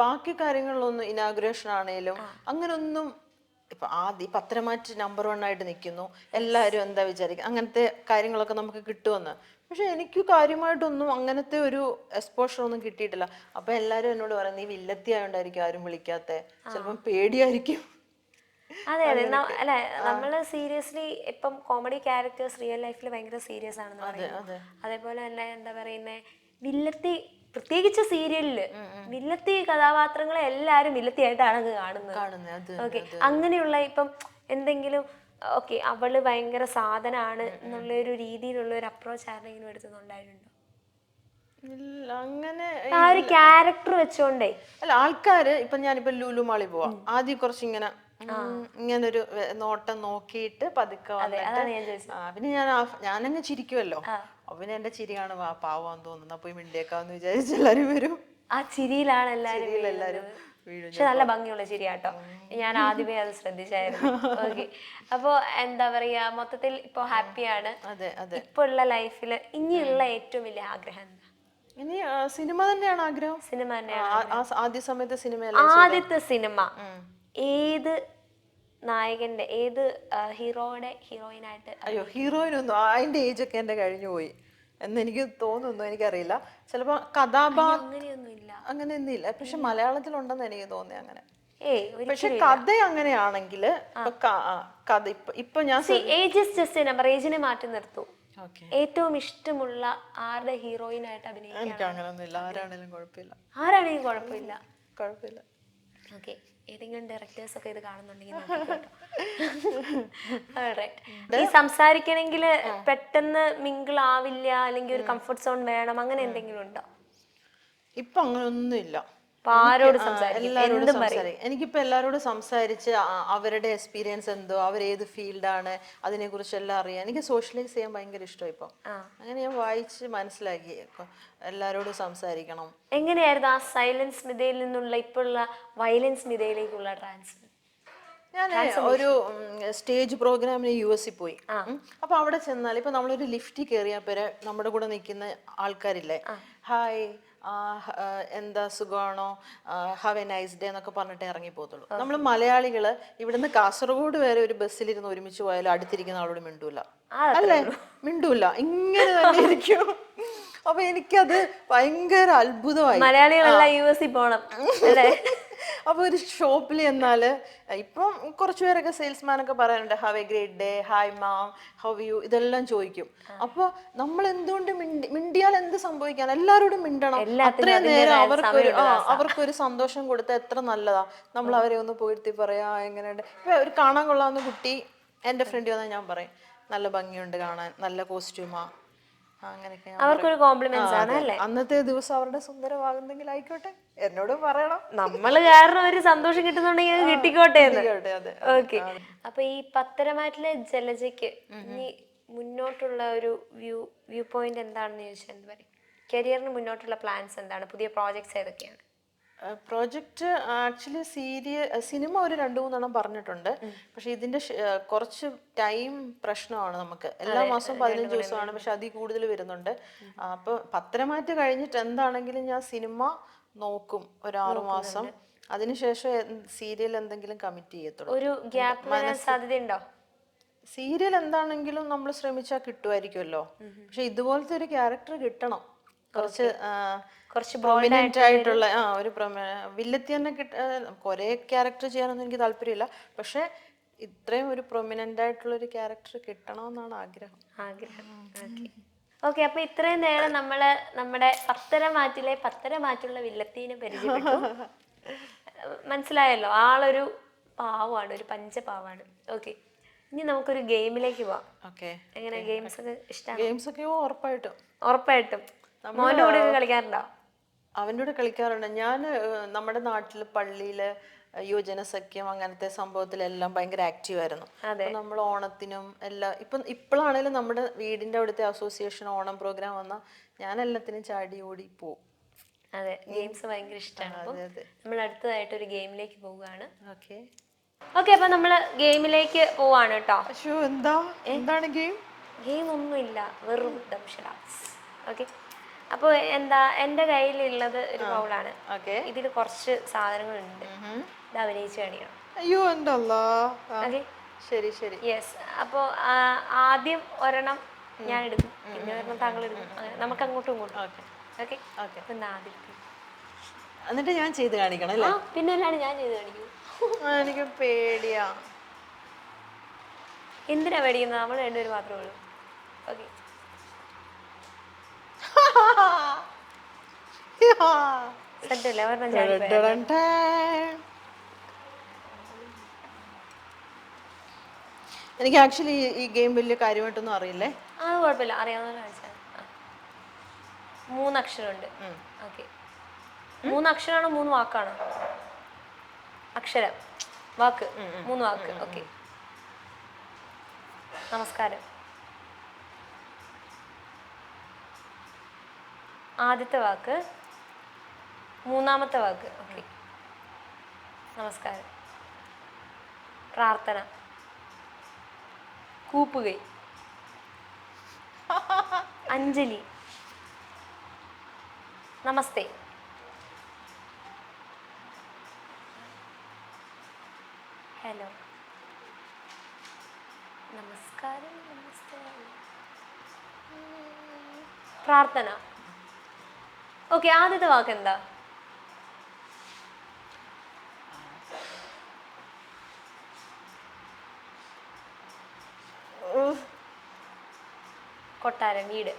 ബാക്കി കാര്യങ്ങളിലൊന്നും ഇനാഗുറേഷൻ ആണേലും അങ്ങനൊന്നും ഇപ്പൊ ആദ്യം പത്രമാറ്റ് നമ്പർ 1 ആയിട്ട് നിൽക്കുന്നു, എല്ലാവരും എന്താ വിചാരിക്കുക, അങ്ങനത്തെ കാര്യങ്ങളൊക്കെ നമുക്ക് കിട്ടുമെന്ന്. പക്ഷെ എനിക്ക് കാര്യമായിട്ടൊന്നും അങ്ങനത്തെ ഒരു എക്സ്പോഷർ ഒന്നും കിട്ടിയിട്ടില്ല. അപ്പൊ എല്ലാരും എന്നോട് പറയും നീ വില്ലത്തി ആയോണ്ടായിരിക്കും ആരും വിളിക്കാത്ത, ചിലപ്പം പേടിയായിരിക്കും. അതെ അതെ, അല്ലെ നമ്മള് സീരിയസ്ലി ഇപ്പം കോമഡി ക്യാരക്ടേഴ്സ് റിയൽ ലൈഫിൽ ഭയങ്കര സീരിയസ് ആണെന്ന് പറയുന്നത്. അതേപോലെ തന്നെ എന്താ പറയുന്നേ, വില്ലത്തി പ്രത്യേകിച്ച് സീരിയലില് വില്ലത്തി കഥാപാത്രങ്ങളെ എല്ലാരും വില്ലത്തിയായിട്ടാണ് കാണുന്നത്. ഓക്കെ, അങ്ങനെയുള്ള ഇപ്പം എന്തെങ്കിലും ഓക്കെ അവള് ഭയങ്കര സാധനാണ് എന്നുള്ള ഒരു രീതിയിലുള്ള ഒരു അപ്രോച്ച് ആരെങ്കിലും എടുത്തുന്നുണ്ടായിട്ടുണ്ടോ? അങ്ങനെ ആ ഒരു ക്യാരക്ടർ വെച്ചോണ്ടേ അല്ല, ആൾക്കാര് ഇപ്പൊ ഞാനിപ്പോ ലുലു മാളിൽ പോവാം, ആദ്യം കുറച്ച് ഇങ്ങനൊരു നോട്ടം നോക്കിയിട്ട് പതുക്കെ വന്നിട്ട് പിന്നെ ഞാനങ്ങ് ചിരിക്കുമല്ലോ. അപ്പൊ പിന്നെ എന്റെ ചിരിയാണ് പാവാന്ന് തോന്നുന്നു, അപ്പൊ മിണ്ടിയേക്കാന്ന് വിചാരിച്ച് എല്ലാരും വരും. ആ ചിരിയിലാണ് എല്ലാരും വീഴും. പക്ഷെ നല്ല ഭംഗിയുള്ള ചിരിയാട്ടോ, ഞാൻ ആദ്യമേ അത് ശ്രദ്ധിച്ചായിരുന്നു. ഓക്കെ, അപ്പൊ എന്താ പറയാ, മൊത്തത്തിൽ ഇപ്പൊ ഹാപ്പിയാണ്. ഇപ്പൊ ഉള്ള ലൈഫില് ഇനിയുള്ള ഏറ്റവും വലിയ ആഗ്രഹം എന്താ? ഇനി സിനിമ തന്നെയാണ് ആഗ്രഹം. സിനിമ തന്നെയാണ് ആദ്യ സമയത്ത് സിനിമ. ആദ്യത്തെ സിനിമ ഏത് നായകന്റെ, ഏത് ഹീറോയുടെ ഹീറോയിനായിട്ട്? അയ്യോ, ഹീറോയിനൊന്നും അതിന്റെ ഏജ് ഒക്കെ എന്റെ കഴിഞ്ഞു പോയി എന്ന് എനിക്ക് തോന്നുന്നു, എനിക്കറിയില്ല. ചിലപ്പോ അങ്ങനെയൊന്നും ഇല്ല. പക്ഷെ മലയാളത്തിലുണ്ടെന്ന് എനിക്ക് തോന്നി അങ്ങനെ. പക്ഷെ കഥ അങ്ങനെയാണെങ്കിൽ കഥ ഇപ്പൊ ഞാൻ ഏജിനെ മാറ്റി നിർത്തൂ. ഏറ്റവും ഇഷ്ടമുള്ള ആരുടെ ഹീറോയിനായിട്ട് അഭിനയിക്കാൻ? എനിക്ക് അങ്ങനെയൊന്നുമില്ല, ആരാണെങ്കിലും കുഴപ്പമില്ല. ഓക്കെ, ഏതെങ്കിലും ഡയറക്ടേഴ്സ് ഒക്കെ ഇത് കാണുന്നുണ്ടെങ്കിൽ ഈ സംസാരിക്കണമെങ്കിൽ പെട്ടെന്ന് മിങ്കിൾ ആവില്ല, അല്ലെങ്കിൽ ഒരു കംഫർട്ട് സോൺ വേണം, അങ്ങനെ എന്തെങ്കിലും ഉണ്ടോ? ഇപ്പൊ അങ്ങനെയൊന്നും ഇല്ല. എനിക്കിപ്പോ എല്ലാരോടും സംസാരിച്ച് അവരുടെ എക്സ്പീരിയൻസ് എന്തോ, അവരേത് ഫീൽഡാണ്, അതിനെ കുറിച്ച് എല്ലാം അറിയാം. എനിക്ക് സോഷ്യലൈസ് ചെയ്യാൻ ഭയങ്കര ഇഷ്ടം. ഇപ്പം അങ്ങനെ ഞാൻ വായിച്ച് മനസ്സിലാക്കി എല്ലാരോടും സംസാരിക്കണം. എങ്ങനെയായിരുന്നു ആ സൈലൻസ് സ്മിതയിൽ നിന്നുള്ള ഇപ്പോഴുള്ള വയലൻസ് സ്മിതയിലേക്കുള്ള ട്രാൻസ്ഫർ? ഞാൻ ഒരു സ്റ്റേജ് പ്രോഗ്രാമിന് US പോയി. അപ്പൊ അവിടെ ചെന്നാൽ ഇപ്പൊ നമ്മളൊരു ലിഫ്റ്റിൽ കയറിയാൽ പേരെ നമ്മുടെ കൂടെ നിൽക്കുന്ന ആൾക്കാരില്ലേ, ഹായ് എന്താ സുഖമാണോ, ഹാവ് എ നൈസ് ഡേ എന്നൊക്കെ പറഞ്ഞിട്ട് ഇറങ്ങി പോകത്തുള്ളൂ. നമ്മൾ മലയാളികള് ഇവിടുന്ന് കാസർഗോഡ് വരെ ഒരു ബസ്സിലിരുന്ന് ഒരുമിച്ച് പോയാലും അടുത്തിരിക്കുന്ന ആളോട് മിണ്ടൂല, അല്ലേ? മിണ്ടൂല, ഇങ്ങനെ തന്നെ ഇരിക്കും. അപ്പൊ എനിക്കത് ഭയങ്കര അത്ഭുതമായി. മലയാളികളെല്ലാം US പോണം അല്ലേ? അപ്പൊ ഒരു ഷോപ്പിൽ ചെന്നാല് ഇപ്പം കുറച്ചു പേരൊക്കെ സെയിൽസ്മാനൊക്കെ പറയാനുണ്ട്, have A great day, hi ma'am, how you, ഇതെല്ലാം ചോദിക്കും. അപ്പൊ നമ്മൾ എന്തുകൊണ്ട് മിണ്ടിയാൽ എന്ത് സംഭവിക്കാൻ? എല്ലാരോടും മിണ്ടണം. അത്രയും നേരം അവർക്കൊരു സന്തോഷം കൊടുത്താൽ എത്ര നല്ലതാ. നമ്മൾ അവരെ ഒന്ന് പോയിരുത്തി പറയാ എങ്ങനെയുണ്ട്. ഇപ്പൊ ഒരു കാണാൻ കൊള്ളാവുന്ന കുട്ടി എന്റെ ഫ്രണ്ട് വന്നാൽ ഞാൻ പറയും നല്ല ഭംഗിയുണ്ട് കാണാൻ, നല്ല കോസ്റ്റ്യൂമാ, അങ്ങനെയൊക്കെ അവർക്കൊരു കോംപ്ലിമെന്റ്സ് ആണ് അല്ലേ? അന്നത്തെ ദിവസം അവരുടെ സുന്ദരമാകുന്നെങ്കിൽ ആയിക്കോട്ടെ, എന്നോടും പറയണം. നമ്മള് കാരണം ഒരു സന്തോഷം കിട്ടുന്നുണ്ടെങ്കിൽ കിട്ടിക്കോട്ടെ. ഓക്കെ, അപ്പൊ ഈ പത്തരമാറ്റിലെ ജലജയ്ക്ക് ഇനി മുന്നോട്ടുള്ള ഒരു വ്യൂ പോയിന്റ് എന്താണെന്ന് ചോദിച്ചാൽ എന്ത് പറയും? കരിയറിന് മുന്നോട്ടുള്ള പ്ലാൻസ് എന്താണ്? പുതിയ പ്രോജക്ട്സ് ഏതൊക്കെയാണ്? പ്രോജക്റ്റ് ആക്ച്വലി സിനിമ ഒരു 2-3 എണ്ണം പറഞ്ഞിട്ടുണ്ട്. പക്ഷെ ഇതിന്റെ കുറച്ച് ടൈം പ്രശ്നമാണ്. നമുക്ക് എല്ലാ മാസവും 15 ദിവസമാണ്, പക്ഷെ അതിൽ കൂടുതൽ വരുന്നുണ്ട്. അപ്പൊ പത്തരമാറ്റ് കഴിഞ്ഞിട്ട് എന്താണെങ്കിലും ഞാൻ സിനിമ നോക്കും ഒരു 6 മാസം. അതിനുശേഷം സീരിയൽ എന്തെങ്കിലും കമ്മിറ്റ് ചെയ്യത്തുള്ളൂ. ഒരു ഗ്യാപ്പ് വരാൻ സാധ്യതയുണ്ടോ? സീരിയൽ എന്താണെങ്കിലും നമ്മൾ ശ്രമിച്ചാൽ കിട്ടുമായിരിക്കുമല്ലോ. പക്ഷെ ഇതുപോലത്തെ ഒരു ക്യാരക്ടർ കിട്ടണം. കുറച്ച് പ്രൊമിനന്റ് ആയിട്ടുള്ള ഒരു വില്ലത്തി തന്നെ കുറെ ക്യാരക്ടർ ചെയ്യാനൊന്നും എനിക്ക് താല്പര്യമില്ല. പക്ഷെ ഇത്രയും ഒരു പ്രൊമിനന്റ് ആയിട്ടുള്ള ഒരു ക്യാരക്ടർ കിട്ടണമെന്നാണ് ആഗ്രഹം. ഓക്കെ, അപ്പൊ ഇത്രയും നേരം നമ്മള് നമ്മുടെ പത്തരമാറ്റുള്ള വില്ലത്തീനെ പരിചയപ്പെട്ടു. മനസ്സിലായല്ലോ, ആളൊരു പാവാണ്, ഒരു പഞ്ചപാവാണ്. ഓക്കെ, ഇനി നമുക്കൊരു ഗെയിമിലേക്ക് പോവാം. എങ്ങനെ, ഗെയിംസ് ഒക്കെ ഇഷ്ടമാണ്? ഗെയിംസ് ഒക്കെ ഉറപ്പായിട്ടും മോന്റെ കൂടെ കളിക്കാറുണ്ടോ? അവൻ്റെ കൂടെ കളിക്കാറുണ്ട്. ഞാൻ നമ്മുടെ നാട്ടിൽ പള്ളിയില് യുവജനസഖ്യം അങ്ങനത്തെ സംഭവത്തിലെല്ലാം ഭയങ്കര ആക്റ്റീവ് ആയിരുന്നു. നമ്മൾ ഓണത്തിനും എല്ലാം ഇപ്പോഴാണേലും നമ്മുടെ വീടിന്റെ അവിടുത്തെ അസോസിയേഷൻ ഓണം പ്രോഗ്രാം വന്നാൽ ഞാൻ എല്ലാത്തിനും ചാടി ഓടി പോവും. അതെ, ഗെയിംസ് ഭയങ്കര ഇഷ്ടമാണ്. നമ്മൾ അടുത്തതായിട്ട് ഒരു ഗെയിമിലേക്ക് പോവുകയാണ്. ഓക്കെ, അപ്പൊ നമ്മള് ഗെയിമിലേക്ക് പോവാണ് കേട്ടോ. എന്താണ് ഗെയിം? ഗെയിം ഒന്നുമില്ല, വെറും ഓക്കെ. അപ്പോൾ എന്താ, എൻ്റെ കയ്യിലുള്ളത് ഒരു ബൗളാണ്. ഇതിൽ കുറച്ച് സാധനങ്ങളുണ്ട്. ഇത് അഭിനയിച്ച് കാണിക്കണം. അയ്യോ എൻ്റെ അല്ലാ. ശരി ശരി. യെസ്. അപ്പോൾ ആദ്യം ഒരെണ്ണം ഞാൻ എടുക്കും, പിന്നെ ഒരെണ്ണം താങ്കൾ എടുക്കും, നമുക്ക് അങ്ങോട്ടും ഇങ്ങോട്ടും. ഓക്കെ. എന്നിട്ട് ഞാൻ ചെയ്ത് കാണിക്കണം അല്ലേ? പിന്നെ അല്ലാണ്ട് ഞാൻ ചെയ്ത് കാണിക്കും. എനിക്ക് പേടിയാ. എന്തിനാ പേടിക്കുന്നത്? നമ്മൾ രണ്ടുപേരും മാത്രമേ ഉള്ളൂ. ഓക്കെ. സെറ്റല്ലേ? ഒരെണ്ണം ചാടി. എനിക്ക് ആക്ച്വലി ഈ ഗെയിം വലിയ കാര്യമായിട്ടൊന്നും അറിയില്ലേ. കുഴപ്പമില്ല, അറിയാവുന്ന കാണിച്ചാൽ. 3 അക്ഷരമുണ്ട്. ഓക്കെ, 3 അക്ഷരമാണോ 3 വാക്കാണോ? അക്ഷരം, വാക്ക്, 3 വാക്ക്. ഓക്കെ. നമസ്കാരം. ആദ്യത്തെ വാക്ക്, മൂന്നാമത്തെ വാക്ക്. ഓക്കെ. നമസ്കാരം. പ്രാർത്ഥന. കൂപ്പുകൈ. അഞ്ജലി. നമസ്തേ. ഹലോ. നമസ്കാരം. നമസ്തേ. പ്രാർത്ഥന. ഓക്കെ, ആദ്യത്തെ വാക്ക് എന്താ? കൊട്ടാരം, വീട്.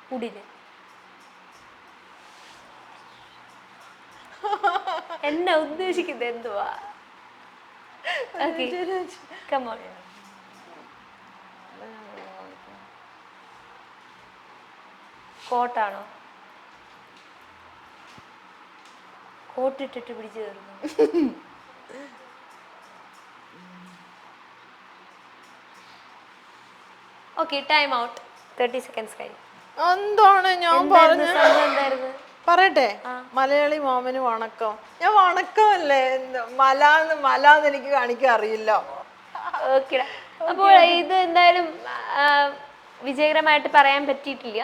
കുടില്. എന്നെ ഉദ്ദേശിക്കുന്നത് എന്തുവാ? കമോൺ. കോട്ടാണോ? കോട്ടിട്ടിട്ട് പിടിച്ചു കയറുന്നു. Okay, time out. 30 സെക്കൻഡ്സ് കഴിഞ്ഞു. എന്താണ് ഞാൻ എന്തായിരുന്നു? പറയട്ടെ? മലയാളി മാമന് വണക്കം. ഞാൻ വണക്കമല്ലേ, മലാന്ന് എനിക്ക് കാണിക്കാൻ അറിയില്ല. ഓക്കെ, അപ്പോൾ ഇത് എന്തായാലും വിജയകരമായിട്ട് പറയാൻ പറ്റിയിട്ടില്ല.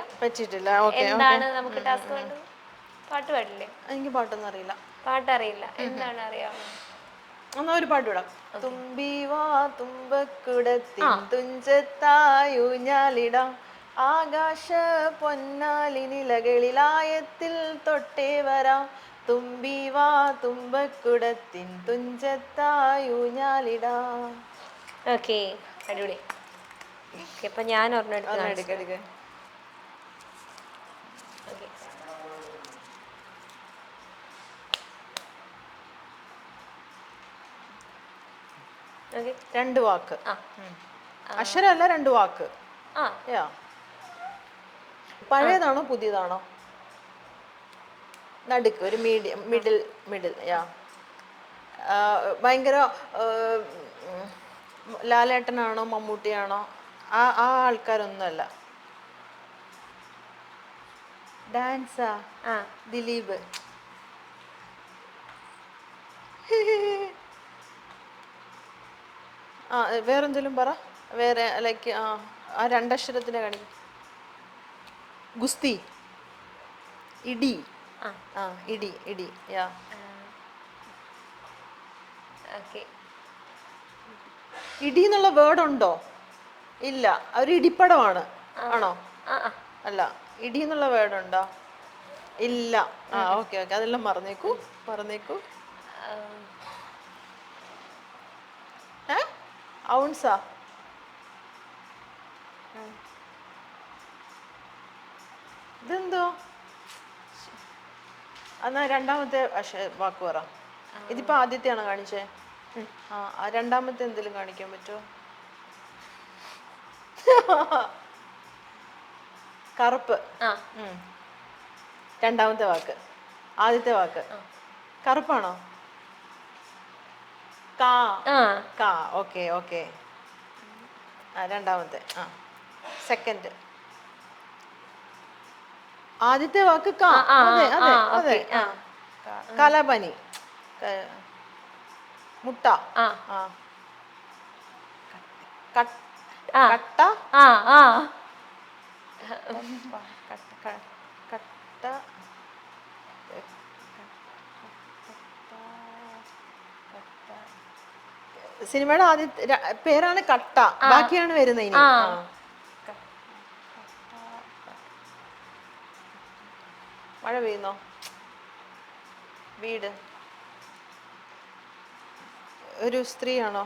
എന്താണ് നമുക്ക് ടാസ്ക് വേണ്ടത്? പാട്ട് പാടില്ലേ? എനിക്ക് പാട്ടൊന്നും അറിയില്ല. പാട്ടറിയില്ല. എന്താണ് അറിയാവുന്നത്? എന്നാ ഒരു പാട്ട് വിടാം. തുമ്പീവാ തുമ്പക്കുടത്തിൻ തുഞ്ചത്തായൂഞ്ഞാലിടാം, ആകാശ പൊന്നാലി നിലകളിലായത്തിൽ തൊട്ടേ വരാം, തുമ്പീവാ തുമ്പക്കുടത്തിൻ തുഞ്ചത്തായൂഞ്ഞാലിടാം. ഓക്കെ, അടിപൊളി. അപ്പൊ ഞാൻ ഒരെണ്ണം എടുക്കാം. രണ്ട് വാക്ക്, അക്ഷരമല്ല, 2 വാക്ക്. പഴയതാണോ പുതിയതാണോ? നടുക്ക്, ഒരു മിഡിൽ. ഭയങ്കര ലാലേട്ടനാണോ മമ്മൂട്ടിയാണോ? ആ ആൾക്കാരൊന്നുമല്ല. ഡാൻസാ? ദിലീപ്. വേറെന്തെങ്കിലും പറ. വേറെ ലൈക്ക് ആ 2 അക്ഷരത്തിനെ കാണിക്കും. ഗുസ്തി. ഇടി. ആ ആ ഇടി ഇടി യാ. ഓക്കെ. ഇടി എന്നുള്ള വേർഡ് ഉണ്ടോ? ഇല്ല, ഒരു ഇടിപ്പടമാണ്. ആണോ? അല്ല, ഇടി എന്നുള്ള വേർഡ് ഉണ്ടോ? ഇല്ല. ആ ഓക്കെ ഓക്കെ, അതെല്ലാം മറന്നേക്കൂ മറന്നേക്കൂ. ഏ ഔൺസാ? ഇതെന്തോ? എന്നാ രണ്ടാമത്തെ വാക്ക് പറ. ഇതിപ്പോ ആദ്യത്തെയാണോ കാണിച്ചേ? ആ രണ്ടാമത്തെ എന്തെങ്കിലും കാണിക്കാൻ പറ്റുമോ? കറുപ്പ്. രണ്ടാമത്തെ വാക്ക്. ആദ്യത്തെ വാക്ക് കറുപ്പാണോ? കാ. കാ. Okay okay. രണ്ടാമത്തെ സെക്കൻഡ്. ആദ്യത്തെ വാക്ക് കാ. അതെ അതെ അതെ. കലപനി. മുട്ട. കട്ട. കട്ട. സിനിമയുടെ ആദ്യ പേരാണ് കട്ട. ബാക്കിയാണ് വരുന്നത് ഇനി. മഴ പെയ്യുന്നോ? വീട്. ഒരു സ്ത്രീയാണോ?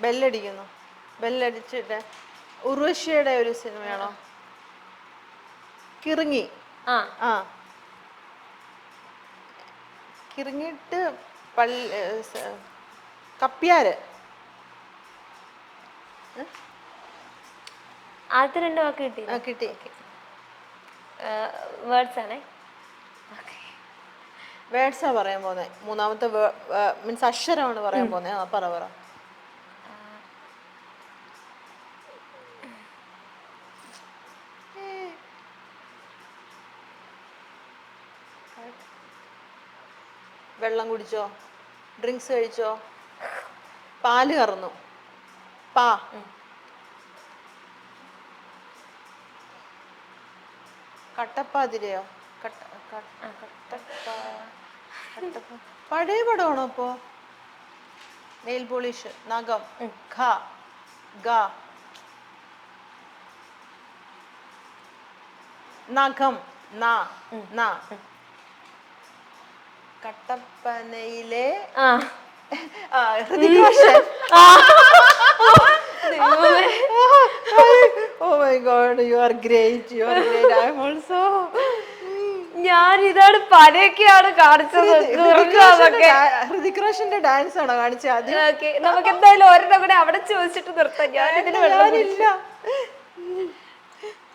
ബെല്ലടിക്കുന്നു. ബെല്ലടിച്ചിട്ട് ഉർവശിയുടെ ഒരു സിനിമയാണോ? കിറുങ്ങി. ആ കിറുങ്ങിട്ട് കപ്പ്യാര്. ആദ്യത്തെ 2 വാക്ക് കിട്ടി. കിട്ടി. വേർഡ്സ് ആണേ. വേർഡ്സാ പറയാൻ പോന്നെ. മൂന്നാമത്തെ മീൻസ് അക്ഷരമാണ് പറയാൻ പോന്നെ. പറ പറ. വെള്ളം കുടിച്ചോ? ഡ്രിങ്ക്സ് കഴിച്ചോ? പാല് കറന്നു. പാ. കട്ടപ്പാതിരയോ? പഴയ പടമാണോ അപ്പോ? Nail polish. നഖം. ഖ ഗ. നഖം. ന. കട്ടപ്പനയിലെ Hrithik Roshan. Oh my God, you are great. You are great. I am also. ഞാൻ ഇതാണ് പനയൊക്കെയാണ് കാണിച്ചത്. ഹൃതിക് റോഷന്റെ ഡാൻസ് ആണോ കാണിച്ചത് ആദ്യം? നമുക്ക് എന്തായാലും ഒരെണ്ണം കൂടെ അവിടെ ചോദിച്ചിട്ട് നിർത്താം. ഞാനില്ല.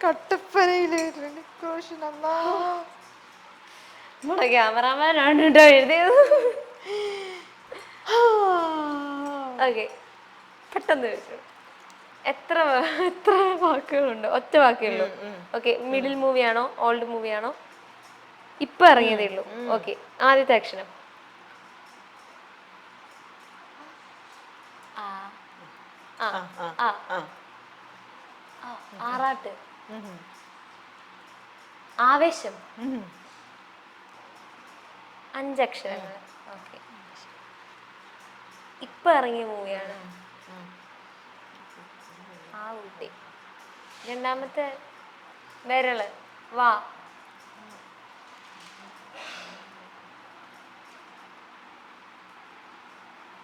കട്ടപ്പനയിലെ ഹൃതിക് റോഷൻ. നമ്മുടെ ക്യാമറാമാനാണ് കേട്ടോ എഴുതിയത്. ഓക്കെ, പെട്ടെന്ന് ചോദിച്ചു. എത്ര വാക്കുകളുണ്ട്? ഒറ്റ വാക്കേ ഉള്ളൂ. ഓക്കെ, മിഡിൽ മൂവിയാണോ ഓൾഡ് മൂവിയാണോ? ഇപ്പൊ ഇറങ്ങിയതേ ഉള്ളൂ. ഓക്കെ, ആദ്യത്തെ അക്ഷരം. ആറാട്ട്. ആവേശം. 5 അക്ഷരങ്ങൾ. ഓക്കെ, ഇപ്പൊ ഇറങ്ങിയ മൂവിയാണ്. ആ ഊട്ടി. രണ്ടാമത്തെ വിരള്. വാ.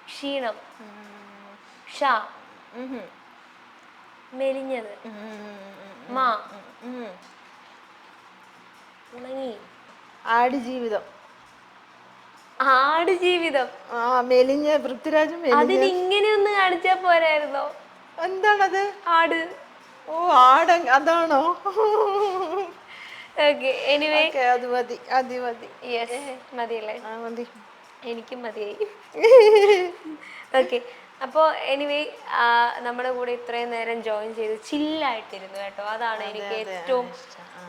ക്ഷീണം. ഷാ. മെലിഞ്ഞത്. മാ. ഉണങ്ങി. ആടുജീവിതം. ആടുജീവിതം. മെലിഞ്ഞ പൃഥ്വിരാജും. അതിനിങ്ങനെയൊന്ന് കാണിച്ചാ പോരായിരുന്നോ? എന്താണത്? ആട്. ഓ ആട് അതാണോ? ഓക്കെ, എനിവേ അത് മതി. അത് മതി. യെസ്, മതിയല്ലേ? മതി. എനിക്കും മതിയായി. ഓക്കെ, അപ്പോൾ എനിവേ നമ്മുടെ കൂടെ ഇത്രയും നേരം ജോയിൻ ചെയ്ത് ചില്ലായിട്ടിരുന്നു കേട്ടോ. അതാണ് എനിക്ക് ഏറ്റവും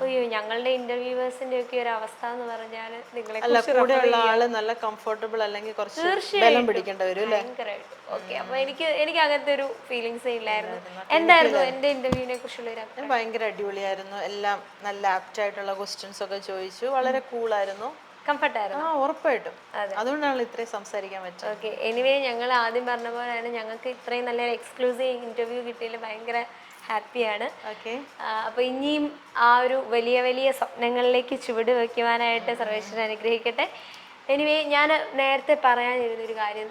അയ്യോ ഞങ്ങളുടെ ഇന്റർവ്യൂവേഴ്സിന്റെ ഒക്കെ ഒരു അവസ്ഥ എന്ന് പറഞ്ഞാൽ നിങ്ങളെ കൂടെയുള്ള ആള് നല്ല കംഫർട്ടബിൾ അല്ലെങ്കിൽ കുറച്ച് ബലം പിടിക്കേണ്ടി വരും അല്ലേ? ഭയങ്കരമായിട്ട് ഓക്കെ. അപ്പൊ എനിക്ക് അങ്ങനത്തെ ഒരു ഫീലിങ്സേ ഇല്ലായിരുന്നു. എന്തായിരുന്നു എന്റെ ഇന്റർവ്യൂവിനെ കുറിച്ചുള്ള ഒരു അഭിപ്രായം? ഭയങ്കര അടിപൊളിയായിരുന്നു. എല്ലാം നല്ല ആപ്റ്റ് ആയിട്ടുള്ള ക്വസ്റ്റ്യൻസ് ഒക്കെ ചോദിച്ചു. വളരെ കൂളായിരുന്നു, കംഫർട്ടായിരുന്നു. ഉറപ്പായിട്ടും. അതുകൊണ്ടാണ് ഇത്രയും സംസാരിക്കാൻ പറ്റും. ഓക്കെ. എനിവേ ഞങ്ങൾ ആദ്യം പറഞ്ഞ പോലെയാണ് ഞങ്ങൾക്ക് ഇത്രയും നല്ലൊരു എക്സ്ക്ലൂസീവ് ഇന്റർവ്യൂ കിട്ടിയതിൽ ഭയങ്കര ഹാപ്പിയാണ്. അപ്പൊ ഇനിയും ആ ഒരു വലിയ വലിയ സ്വപ്നങ്ങളിലേക്ക് ചുവട് വയ്ക്കുവാനായിട്ട് സർവേശ്വരൻ അനുഗ്രഹിക്കട്ടെ. എനിവേ ഞാൻ നേരത്തെ പറയാനിരുന്നൊരു കാര്യം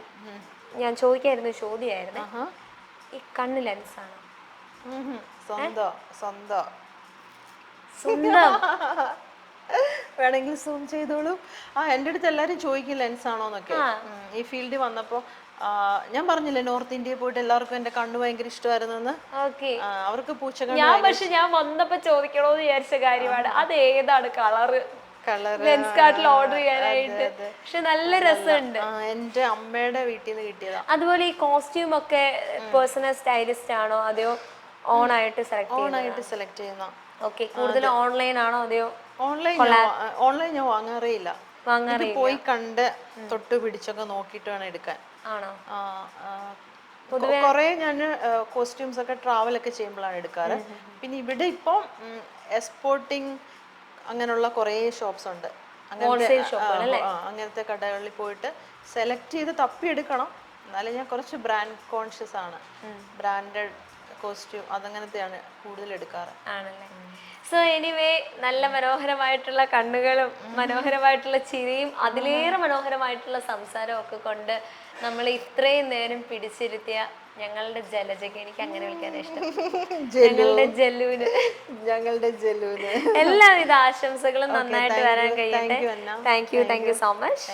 ഞാൻ ചോദിക്കായിരുന്ന ചോദ്യമായിരുന്നു, ഈ കണ്ണ് ലെൻസാണോ? സ്വന്തം സ്വന്തം വേണമെങ്കിൽ സൂം ചെയ്തോളൂ. എൻ്റെ അടുത്ത് എല്ലാരും ചോദിക്കും ലെൻസ് ആണോന്നൊക്കെ. ഈ ഫീൽഡിൽ വന്നപ്പോ ഞാൻ പറഞ്ഞില്ലേ നോർത്ത് ഇന്ത്യയിൽ പോയിട്ട് എല്ലാവർക്കും എന്റെ കണ്ണ് ഭയങ്കര ഇഷ്ടമായിരുന്നെന്ന്. അവർക്ക് പക്ഷെ ഞാൻ വന്നപ്പോ ചോദിക്കണോന്ന് വിചാരിച്ച കാര്യമാണ്, അത് ഏതാണ് കളറ് ലെൻസ് കാർട്ടിൽ ഓർഡർ ചെയ്യാനായിട്ട്. പക്ഷെ നല്ല രസമുണ്ട്. എന്റെ അമ്മയുടെ വീട്ടിൽ നിന്ന് കിട്ടിയതാ. അതുപോലെ ഈ കോസ്റ്റ്യൂം ഒക്കെ പേഴ്സണൽ സ്റ്റൈലിസ്റ്റ് ആണോ അതെയോ ഓൺ ആയിട്ട് സെലക്ട് ചെയ്യുന്ന? ഓക്കെ. കൂടുതൽ ഓൺലൈൻ ആണോ അതെയോ? ഓൺലൈൻ ഞാൻ വാങ്ങാറേ ഇല്ല. പോയി കണ്ട് തൊട്ട് പിടിച്ചൊക്കെ നോക്കിയിട്ട് വേണം എടുക്കാൻ. ആണോ? കൊറേ ഞാൻ കോസ്റ്റ്യൂംസ് ഒക്കെ ട്രാവൽ ഒക്കെ ചെയ്യുമ്പോഴാണ് എടുക്കാറ്. പിന്നെ ഇവിടെ ഇപ്പം എക്സ്പോർട്ടിങ് അങ്ങനെയുള്ള കുറേ ഷോപ്സ് ഉണ്ട്. അങ്ങനത്തെ കടകളിൽ പോയിട്ട് സെലക്ട് ചെയ്ത് തപ്പിയെടുക്കണം. എന്നാലും ഞാൻ കുറച്ച് ബ്രാൻഡ് കോൺഷ്യസ് ആണ്. ബ്രാൻഡഡ് കോസ്റ്റ്യൂം അതങ്ങനത്തെയാണ് കൂടുതൽ എടുക്കാറ്. ആണല്ലേ? സോ എനിവേ നല്ല മനോഹരമായിട്ടുള്ള കണ്ണുകളും മനോഹരമായിട്ടുള്ള ചിരിയും അതിലേറെ മനോഹരമായിട്ടുള്ള സംസാരവും ഒക്കെ കൊണ്ട് നമ്മൾ ഇത്രയും നേരം പിടിച്ചിരുത്തിയ ഞങ്ങളുടെ ജലജയ്ക്ക്, എനിക്ക് അങ്ങനെ വിളിക്കാൻ ഇഷ്ടം, ഞങ്ങളുടെ ജലൂന് എല്ലാവിധ ആശംസകളും നന്നായിട്ട് വരാൻ കഴിയട്ടെ. Thank you so much.